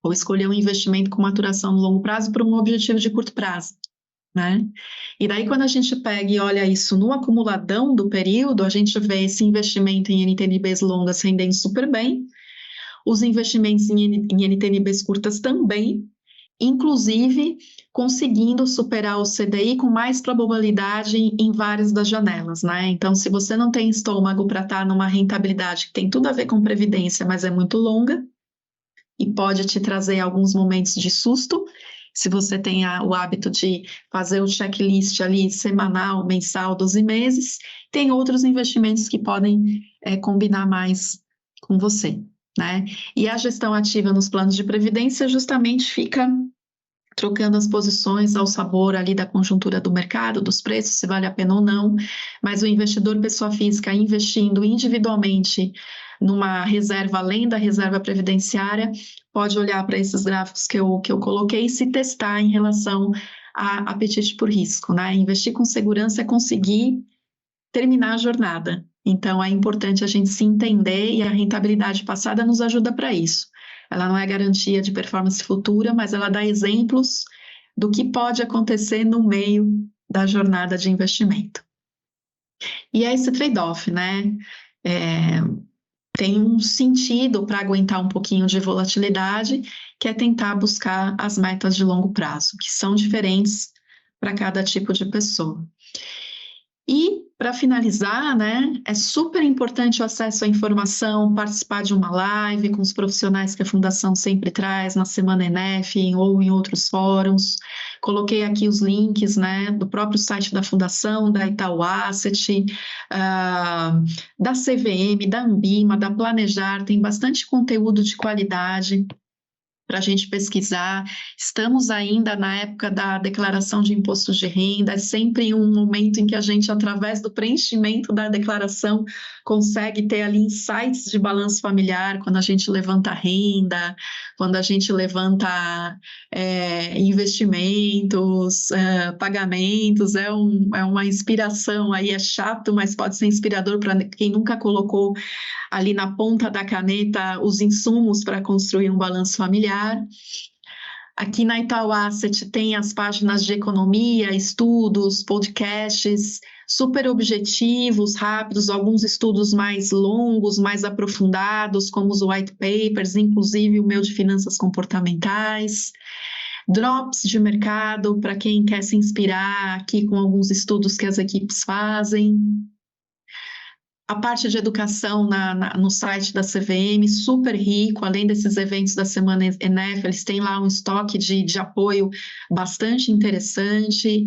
ou escolher um investimento com maturação no longo prazo por um objetivo de curto prazo, né? E daí, quando a gente pega e olha isso no acumuladão do período, a gente vê esse investimento em NTNBs longas rendendo super bem, os investimentos em NTNBs curtas também, inclusive conseguindo superar o CDI com mais probabilidade em várias das janelas, né? Então, se você não tem estômago para estar numa rentabilidade que tem tudo a ver com previdência, mas é muito longa e pode te trazer alguns momentos de susto, se você tem o hábito de fazer o checklist ali semanal, mensal, 12 meses, tem outros investimentos que podem combinar mais com você, né? E a gestão ativa nos planos de previdência justamente fica trocando as posições ao sabor ali da conjuntura do mercado, dos preços, se vale a pena ou não, mas o investidor pessoa física investindo individualmente numa reserva além da reserva previdenciária, pode olhar para esses gráficos que eu coloquei e se testar em relação a apetite por risco, né? Investir com segurança é conseguir terminar a jornada. Então, é importante a gente se entender e a rentabilidade passada nos ajuda para isso. Ela não é garantia de performance futura, mas ela dá exemplos do que pode acontecer no meio da jornada de investimento. E é esse trade-off, né? Tem um sentido para aguentar um pouquinho de volatilidade, que é tentar buscar as metas de longo prazo, que são diferentes para cada tipo de pessoa. E, para finalizar, né, é super importante o acesso à informação, participar de uma live com os profissionais que a Fundação sempre traz na Semana ENEF ou em outros fóruns. Coloquei aqui os links, né, do próprio site da Fundação, da Itaú Asset, da CVM, da Ambima, da Planejar, tem bastante conteúdo de qualidade para a gente pesquisar. Estamos ainda na época da declaração de imposto de renda, é sempre um momento em que a gente, através do preenchimento da declaração, consegue ter ali insights de balanço familiar, quando a gente levanta renda, quando a gente levanta investimentos, pagamentos, é uma inspiração aí, é chato, mas pode ser inspirador para quem nunca colocou ali na ponta da caneta os insumos para construir um balanço familiar. Aqui na Itaú Asset tem as páginas de economia, estudos, podcasts, super objetivos, rápidos, alguns estudos mais longos, mais aprofundados, como os white papers, inclusive o meu de finanças comportamentais. Drops de mercado, para quem quer se inspirar aqui com alguns estudos que as equipes fazem. A parte de educação no site da CVM, super rico, além desses eventos da Semana ENEF, eles têm lá um estoque de apoio bastante interessante.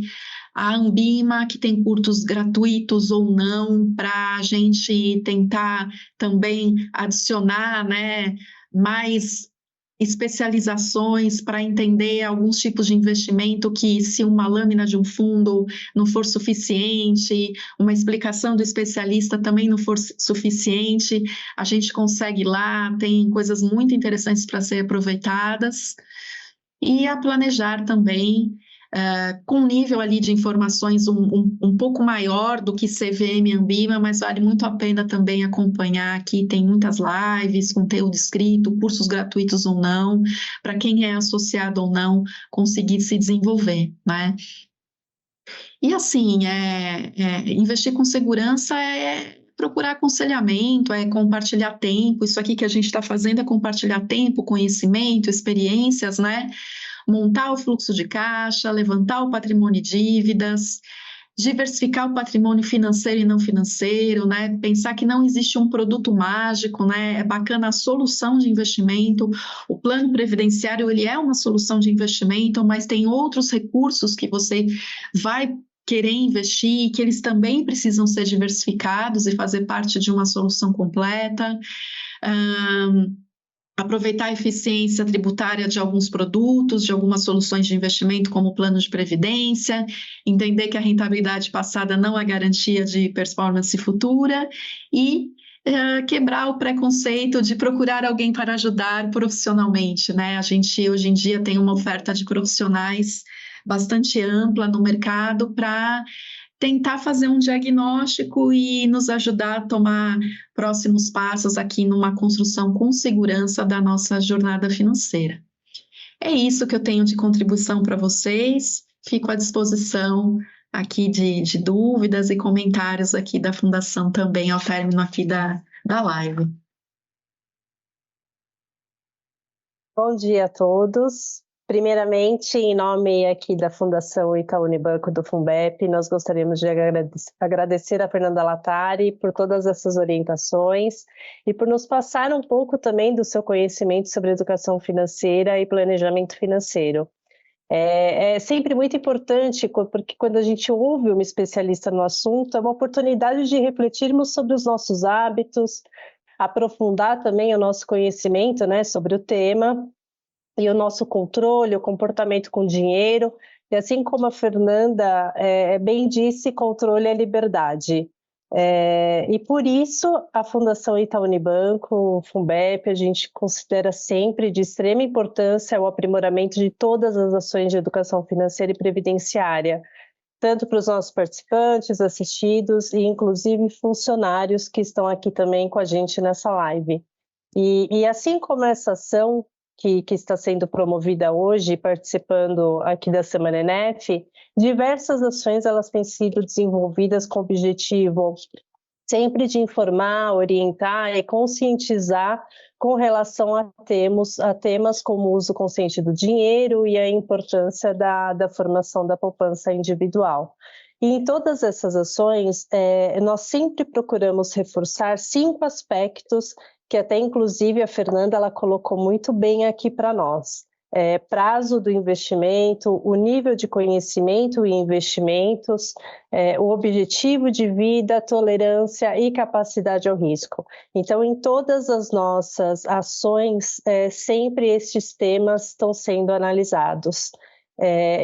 A Ambima, que tem cursos gratuitos ou não, para a gente tentar também adicionar, né, mais especializações para entender alguns tipos de investimento que, se uma lâmina de um fundo não for suficiente, uma explicação do especialista também não for suficiente, a gente consegue ir lá, tem coisas muito interessantes para ser aproveitadas. E a Planejar também, com um nível ali de informações um pouco maior do que CVM e Ambima, mas vale muito a pena também acompanhar aqui, tem muitas lives, conteúdo escrito, cursos gratuitos ou não, para quem é associado ou não, conseguir se desenvolver, né? E assim, investir com segurança é procurar aconselhamento, é compartilhar tempo, isso aqui que a gente está fazendo é compartilhar tempo, conhecimento, experiências, né? Montar o fluxo de caixa, levantar o patrimônio e dívidas, diversificar o patrimônio financeiro e não financeiro, né? Pensar que não existe um produto mágico, né? É bacana a solução de investimento, o plano previdenciário, ele é uma solução de investimento, mas tem outros recursos que você vai querer investir, que eles também precisam ser diversificados e fazer parte de uma solução completa. Aproveitar a eficiência tributária de alguns produtos, de algumas soluções de investimento, como o plano de previdência, entender que a rentabilidade passada não é garantia de performance futura e quebrar o preconceito de procurar alguém para ajudar profissionalmente, né? A gente hoje em dia tem uma oferta de profissionais bastante ampla no mercado para tentar fazer um diagnóstico e nos ajudar a tomar próximos passos aqui numa construção com segurança da nossa jornada financeira. É isso que eu tenho de contribuição para vocês. Fico à disposição aqui de dúvidas e comentários aqui da Fundação também ao término aqui da live. Bom dia a todos. Primeiramente, em nome aqui da Fundação Itaú Unibanco do Funbep, nós gostaríamos de agradecer a Fernanda Lattari por todas essas orientações e por nos passar um pouco também do seu conhecimento sobre educação financeira e planejamento financeiro. É sempre muito importante, porque quando a gente ouve uma especialista no assunto, é uma oportunidade de refletirmos sobre os nossos hábitos, aprofundar também o nosso conhecimento, né, sobre o tema e o nosso controle, o comportamento com dinheiro. E assim como a Fernanda bem disse, controle é liberdade. E por isso a Fundação Itaú Unibanco, o Funbep, a gente considera sempre de extrema importância o aprimoramento de todas as ações de educação financeira e previdenciária, tanto para os nossos participantes, assistidos e inclusive funcionários que estão aqui também com a gente nessa live. E assim como essa ação que está sendo promovida hoje, participando aqui da Semana ENEF, diversas ações elas têm sido desenvolvidas com o objetivo sempre de informar, orientar e conscientizar com relação a temas como o uso consciente do dinheiro e a importância da formação da poupança individual. E em todas essas ações, nós sempre procuramos reforçar 5 aspectos que até inclusive a Fernanda ela colocou muito bem aqui para nós. Prazo do investimento, o nível de conhecimento e investimentos, o objetivo de vida, tolerância e capacidade ao risco. Então, em todas as nossas ações, sempre estes temas estão sendo analisados.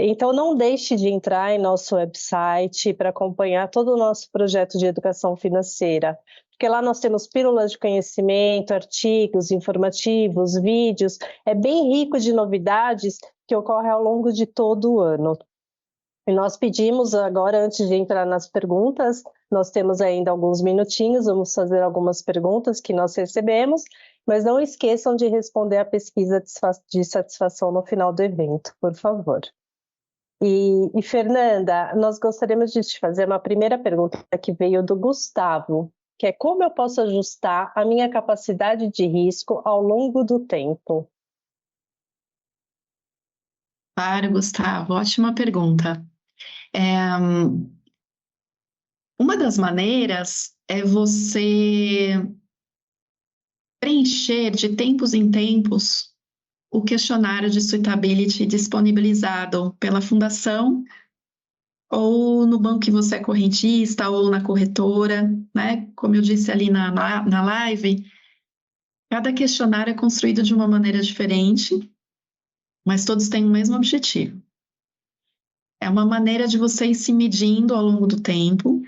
Então, não deixe de entrar em nosso website para acompanhar todo o nosso projeto de educação financeira, porque lá nós temos pílulas de conhecimento, artigos informativos, vídeos, é bem rico de novidades que ocorrem ao longo de todo o ano. E nós pedimos agora, antes de entrar nas perguntas, nós temos ainda alguns minutinhos, vamos fazer algumas perguntas que nós recebemos, mas não esqueçam de responder a pesquisa de satisfação no final do evento, por favor. E Fernanda, nós gostaríamos de te fazer uma primeira pergunta que veio do Gustavo, que é como eu posso ajustar a minha capacidade de risco ao longo do tempo? Claro, Gustavo, ótima pergunta. Uma das maneiras é você preencher de tempos em tempos o questionário de suitability disponibilizado pela Fundação ou no banco que você é correntista ou na corretora, né? Como eu disse ali na live, cada questionário é construído de uma maneira diferente, mas todos têm o mesmo objetivo. É uma maneira de você ir se medindo ao longo do tempo,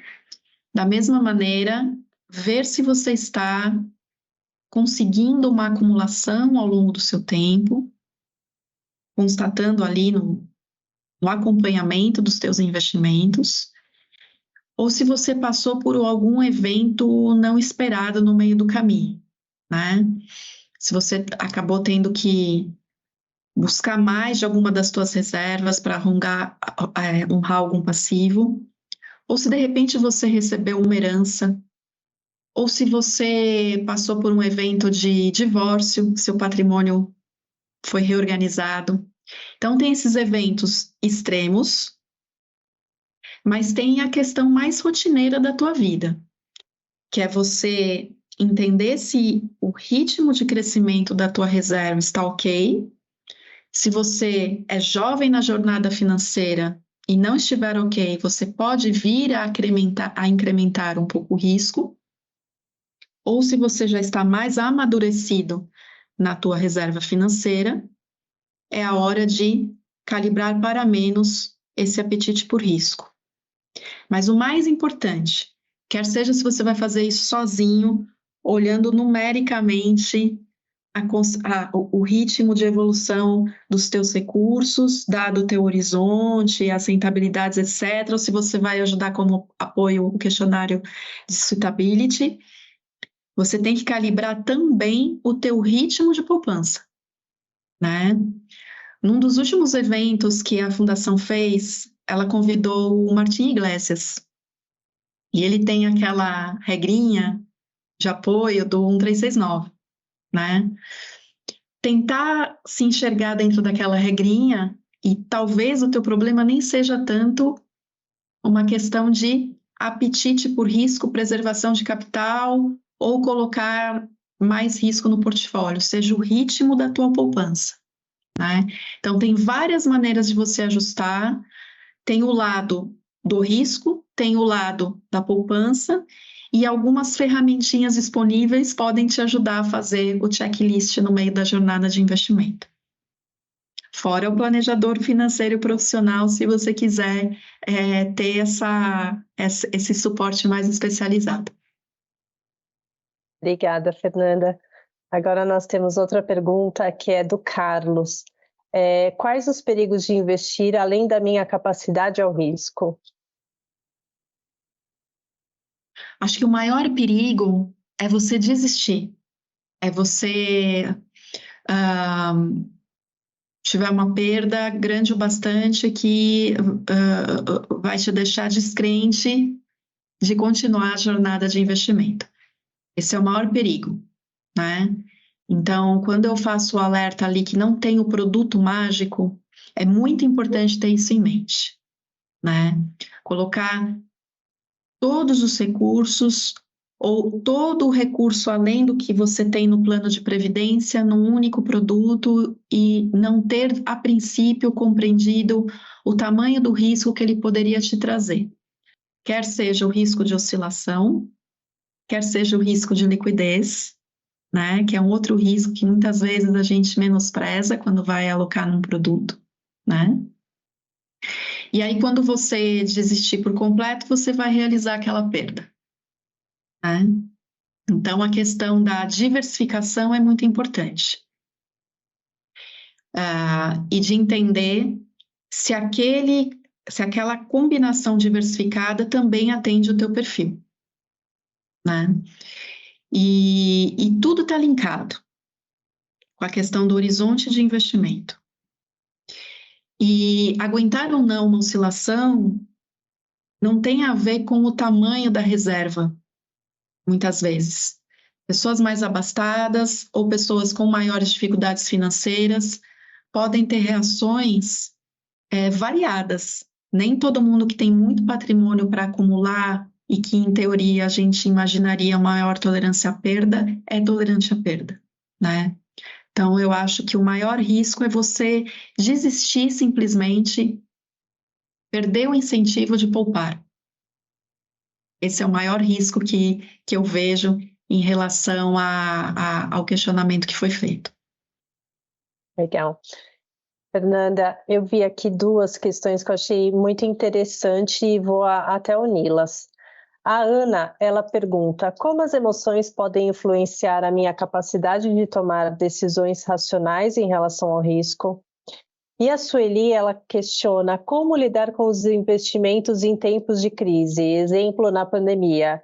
da mesma maneira, ver se você está conseguindo uma acumulação ao longo do seu tempo, constatando ali no acompanhamento dos teus investimentos, ou se você passou por algum evento não esperado no meio do caminho, né? Se você acabou tendo que buscar mais de alguma das tuas reservas para honrar algum passivo, ou se de repente você recebeu uma herança, ou se você passou por um evento de divórcio, seu patrimônio foi reorganizado. Então, tem esses eventos extremos, mas tem a questão mais rotineira da tua vida, que é você entender se o ritmo de crescimento da tua reserva está ok, se você é jovem na jornada financeira e não estiver ok, você pode vir a incrementar um pouco o risco, ou se você já está mais amadurecido na tua reserva financeira, é a hora de calibrar para menos esse apetite por risco. Mas o mais importante, quer seja se você vai fazer isso sozinho, olhando numericamente o ritmo de evolução dos teus recursos, dado o teu horizonte, as rentabilidades, etc., ou se você vai ajudar como apoio o questionário de suitability, você tem que calibrar também o teu ritmo de poupança, né? Num dos últimos eventos que a Fundação fez, ela convidou o Martim Iglesias, e ele tem aquela regrinha de apoio do 1369, né? tentar se enxergar dentro daquela regrinha e talvez o teu problema nem seja tanto uma questão de apetite por risco, preservação de capital ou colocar mais risco no portfólio, seja o ritmo da tua poupança, né? Então, tem várias maneiras de você ajustar. Tem o lado do risco, tem o lado da poupança e algumas ferramentinhas disponíveis podem te ajudar a fazer o checklist no meio da jornada de investimento. Fora o planejador financeiro profissional, se você quiser ter esse suporte mais especializado. Obrigada, Fernanda. Agora nós temos outra pergunta que é do Carlos. Quais os perigos de investir além da minha capacidade ao risco? Acho que o maior perigo é você desistir. É você tiver uma perda grande o bastante que vai te deixar descrente de continuar a jornada de investimento. Esse é o maior perigo, né? Então, quando eu faço o alerta ali que não tem o produto mágico, é muito importante ter isso em mente, né? Colocar todos os recursos ou todo o recurso além do que você tem no plano de previdência num único produto e não ter, a princípio, compreendido o tamanho do risco que ele poderia te trazer. Quer seja o risco de oscilação, quer seja o risco de liquidez, né, que é um outro risco que muitas vezes a gente menospreza quando vai alocar num produto, né? E aí, quando você desistir por completo, você vai realizar aquela perda, né? Então, a questão da diversificação é muito importante. E de entender se aquela combinação diversificada também atende o teu perfil, né? E tudo está linkado com a questão do horizonte de investimento. E aguentar ou não uma oscilação não tem a ver com o tamanho da reserva, muitas vezes. Pessoas mais abastadas ou pessoas com maiores dificuldades financeiras podem ter reações variadas. Nem todo mundo que tem muito patrimônio para acumular e que, em teoria, a gente imaginaria maior tolerância à perda, é tolerante à perda, né? Então, eu acho que o maior risco é você desistir simplesmente, perder o incentivo de poupar. Esse é o maior risco que eu vejo em relação ao questionamento que foi feito. Legal. Fernanda, eu vi aqui duas questões que eu achei muito interessante e vou até uni-las. A Ana, ela pergunta, como as emoções podem influenciar a minha capacidade de tomar decisões racionais em relação ao risco? E a Sueli, ela questiona como lidar com os investimentos em tempos de crise, exemplo na pandemia.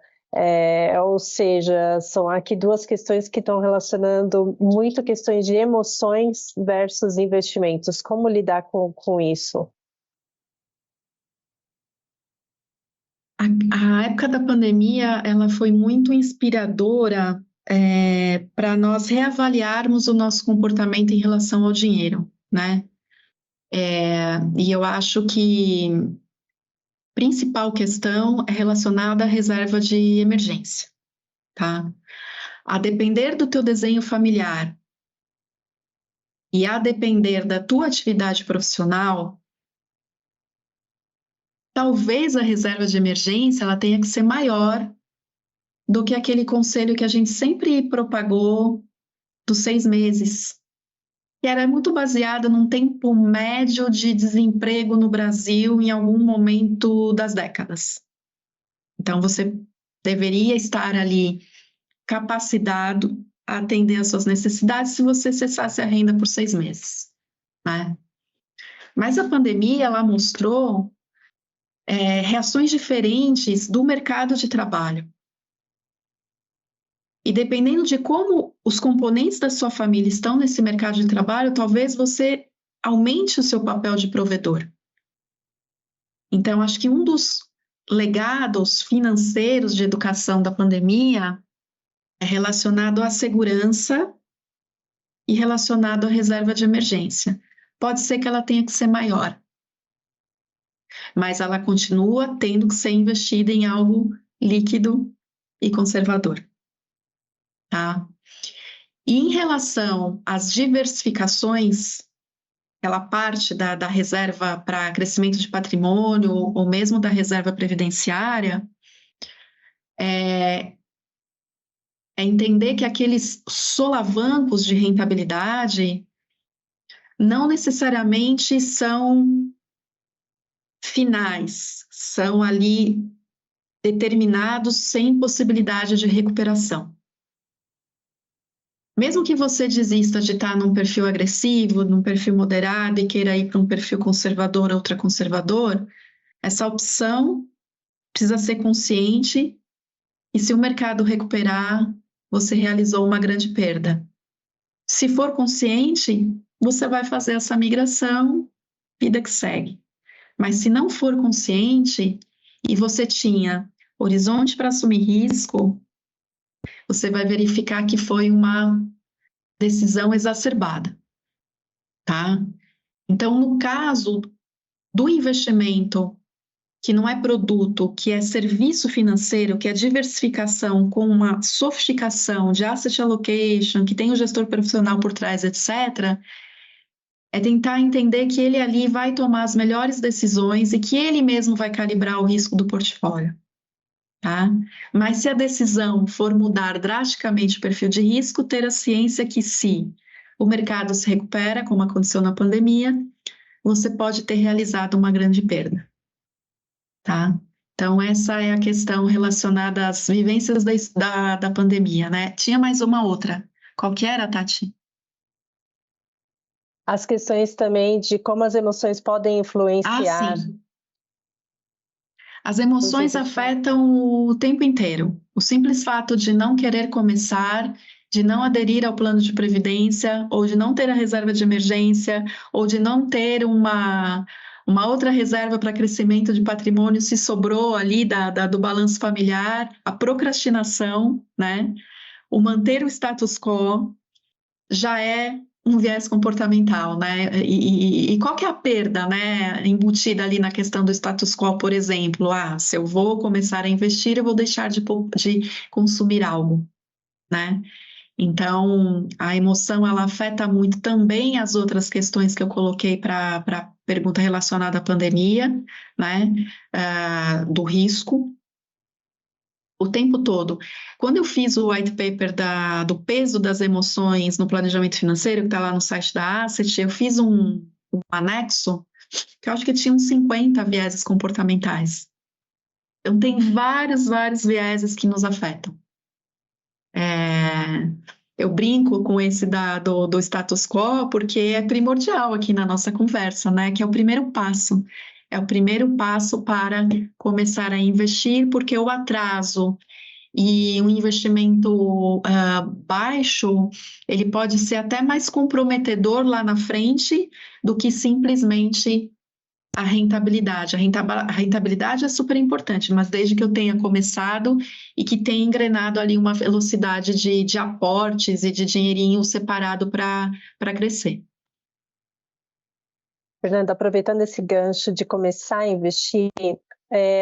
Ou seja, são aqui duas questões que estão relacionando muito questões de emoções versus investimentos. Como lidar com isso? A época da pandemia, ela foi muito inspiradora para nós reavaliarmos o nosso comportamento em relação ao dinheiro, né? E eu acho que a principal questão é relacionada à reserva de emergência, tá? A depender do teu desenho familiar e a depender da tua atividade profissional, talvez a reserva de emergência ela tenha que ser maior do que aquele conselho que a gente sempre propagou dos 6 meses, que era muito baseado num tempo médio de desemprego no Brasil em algum momento das décadas. Então, você deveria estar ali capacitado a atender às suas necessidades se você cessasse a renda por 6 meses, né? Mas a pandemia, ela mostrou reações diferentes do mercado de trabalho. E dependendo de como os componentes da sua família estão nesse mercado de trabalho, talvez você aumente o seu papel de provedor. Então, acho que um dos legados financeiros de educação da pandemia é relacionado à segurança e relacionado à reserva de emergência. Pode ser que ela tenha que ser maior, mas ela continua tendo que ser investida em algo líquido e conservador, tá? E em relação às diversificações, aquela parte da reserva para crescimento de patrimônio ou mesmo da reserva previdenciária, é entender que aqueles solavancos de rentabilidade não necessariamente são finais, são ali determinados sem possibilidade de recuperação. Mesmo que você desista de estar num perfil agressivo, num perfil moderado e queira ir para um perfil conservador ou ultraconservador, essa opção precisa ser consciente e se o mercado recuperar, você realizou uma grande perda. Se for consciente, você vai fazer essa migração, vida que segue. Mas se não for consciente e você tinha horizonte para assumir risco, você vai verificar que foi uma decisão exacerbada, tá? Então, no caso do investimento, que não é produto, que é serviço financeiro, que é diversificação com uma sofisticação de asset allocation, que tem o gestor profissional por trás, etc., é tentar entender que ele ali vai tomar as melhores decisões e que ele mesmo vai calibrar o risco do portfólio. Tá? Mas se a decisão for mudar drasticamente o perfil de risco, ter a ciência que se o mercado se recupera, como aconteceu na pandemia, você pode ter realizado uma grande perda. Tá? Então, essa é a questão relacionada às vivências da pandemia, né? Tinha mais uma outra. Qual que era, Tati? As questões também de como as emoções podem influenciar. Sim. As emoções afetam o tempo inteiro. O simples fato de não querer começar, de não aderir ao plano de previdência, ou de não ter a reserva de emergência, ou de não ter uma outra reserva para crescimento de patrimônio, se sobrou ali do balanço familiar, a procrastinação, né? O manter o status quo já é um viés comportamental, né? E qual que é a perda, né, embutida ali na questão do status quo, por exemplo? Se eu vou começar a investir, eu vou deixar de consumir algo, né? Então, a emoção, ela afeta muito também as outras questões que eu coloquei para a pergunta relacionada à pandemia, né? Do risco, o tempo todo. Quando eu fiz o white paper do peso das emoções no planejamento financeiro, que está lá no site da Asset, eu fiz um anexo que eu acho que tinha uns 50 vieses comportamentais. Então, tem vários vieses que nos afetam. Eu brinco com esse do status quo porque é primordial aqui na nossa conversa, né? Que é o primeiro passo. É o primeiro passo para começar a investir, porque o atraso e um investimento baixo, ele pode ser até mais comprometedor lá na frente do que simplesmente a rentabilidade. A rentabilidade é super importante, mas desde que eu tenha começado e que tenha engrenado ali uma velocidade de aportes e de dinheirinho separado para crescer. Fernanda, aproveitando esse gancho de começar a investir,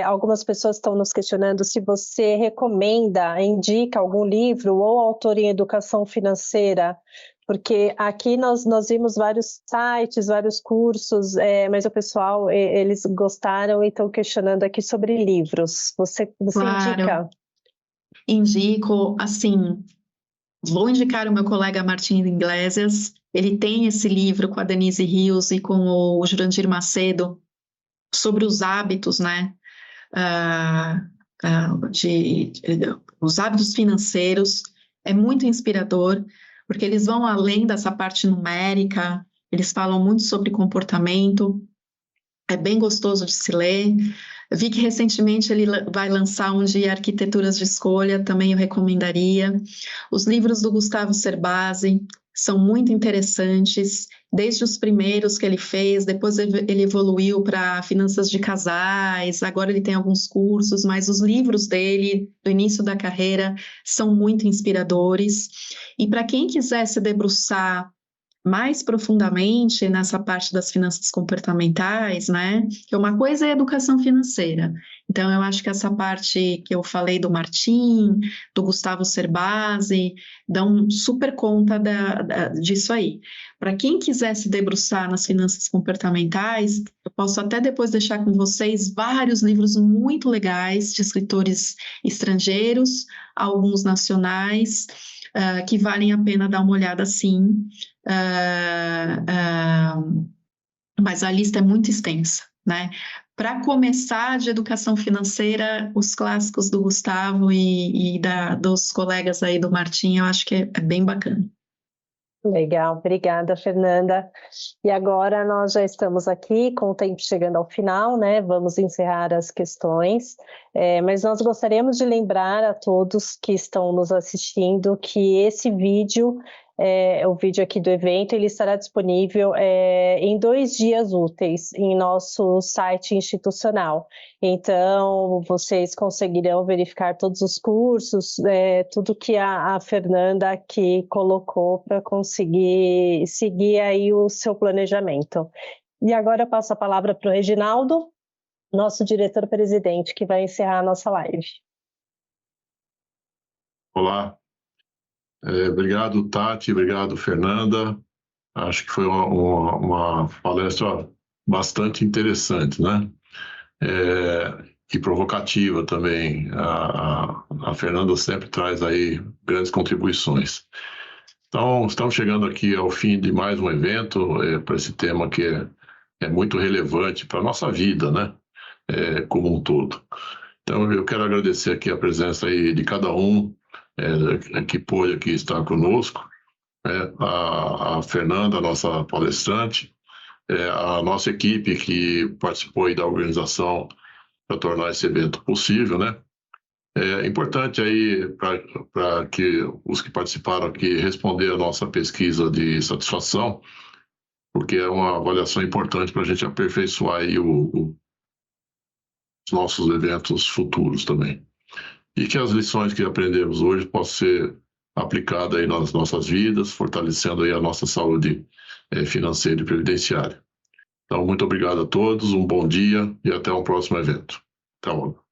algumas pessoas estão nos questionando se você recomenda, indica algum livro ou autor em educação financeira, porque aqui nós vimos vários sites, vários cursos, mas o pessoal, eles gostaram e estão questionando aqui sobre livros. Você Claro. indica? Indico, assim, vou indicar o meu colega Martin Iglesias. Ele tem esse livro com a Denise Rios e com o Jurandir Macedo sobre os hábitos, né? Os hábitos financeiros. É muito inspirador, porque eles vão além dessa parte numérica, eles falam muito sobre comportamento. É bem gostoso de se ler. Vi que recentemente ele vai lançar um de arquiteturas de escolha, também eu recomendaria. Os livros do Gustavo Cerbasi são muito interessantes, desde os primeiros que ele fez, depois ele evoluiu para finanças de casais, agora ele tem alguns cursos, mas os livros dele, do início da carreira, são muito inspiradores. E para quem quiser se debruçar mais profundamente nessa parte das finanças comportamentais, né? Que uma coisa é a educação financeira. Então, eu acho que essa parte que eu falei do Martim, do Gustavo Cerbasi, dão super conta disso aí. Para quem quiser se debruçar nas finanças comportamentais, eu posso até depois deixar com vocês vários livros muito legais de escritores estrangeiros, alguns nacionais, que valem a pena dar uma olhada, sim. Mas a lista é muito extensa, né? Para começar de educação financeira, os clássicos do Gustavo e dos colegas aí do Martim, eu acho que é bem bacana. Legal, obrigada, Fernanda. E agora nós já estamos aqui com o tempo chegando ao final, né? Vamos encerrar as questões, mas nós gostaríamos de lembrar a todos que estão nos assistindo que esse vídeo, o vídeo aqui do evento, ele estará disponível em 2 dias úteis em nosso site institucional. Então, vocês conseguirão verificar todos os cursos, tudo que a Fernanda aqui colocou para conseguir seguir aí o seu planejamento. E agora eu passo a palavra para o Reginaldo, nosso diretor-presidente, que vai encerrar a nossa live. Olá. Obrigado, Tati, obrigado, Fernanda. Acho que foi uma palestra bastante interessante, né? E provocativa também. A Fernanda sempre traz aí grandes contribuições. Então, estamos chegando aqui ao fim de mais um evento para esse tema que é muito relevante para a nossa vida, né? Como um todo. Então, eu quero agradecer aqui a presença aí de cada um que pôde aqui estar conosco, a Fernanda, a nossa palestrante, a nossa equipe que participou aí da organização para tornar esse evento possível, né? É importante aí para que os que participaram aqui responder a nossa pesquisa de satisfação, porque é uma avaliação importante para a gente aperfeiçoar aí os nossos eventos futuros também. E que as lições que aprendemos hoje possam ser aplicadas aí nas nossas vidas, fortalecendo aí a nossa saúde financeira e previdenciária. Então, muito obrigado a todos, um bom dia e até um próximo evento. Até logo.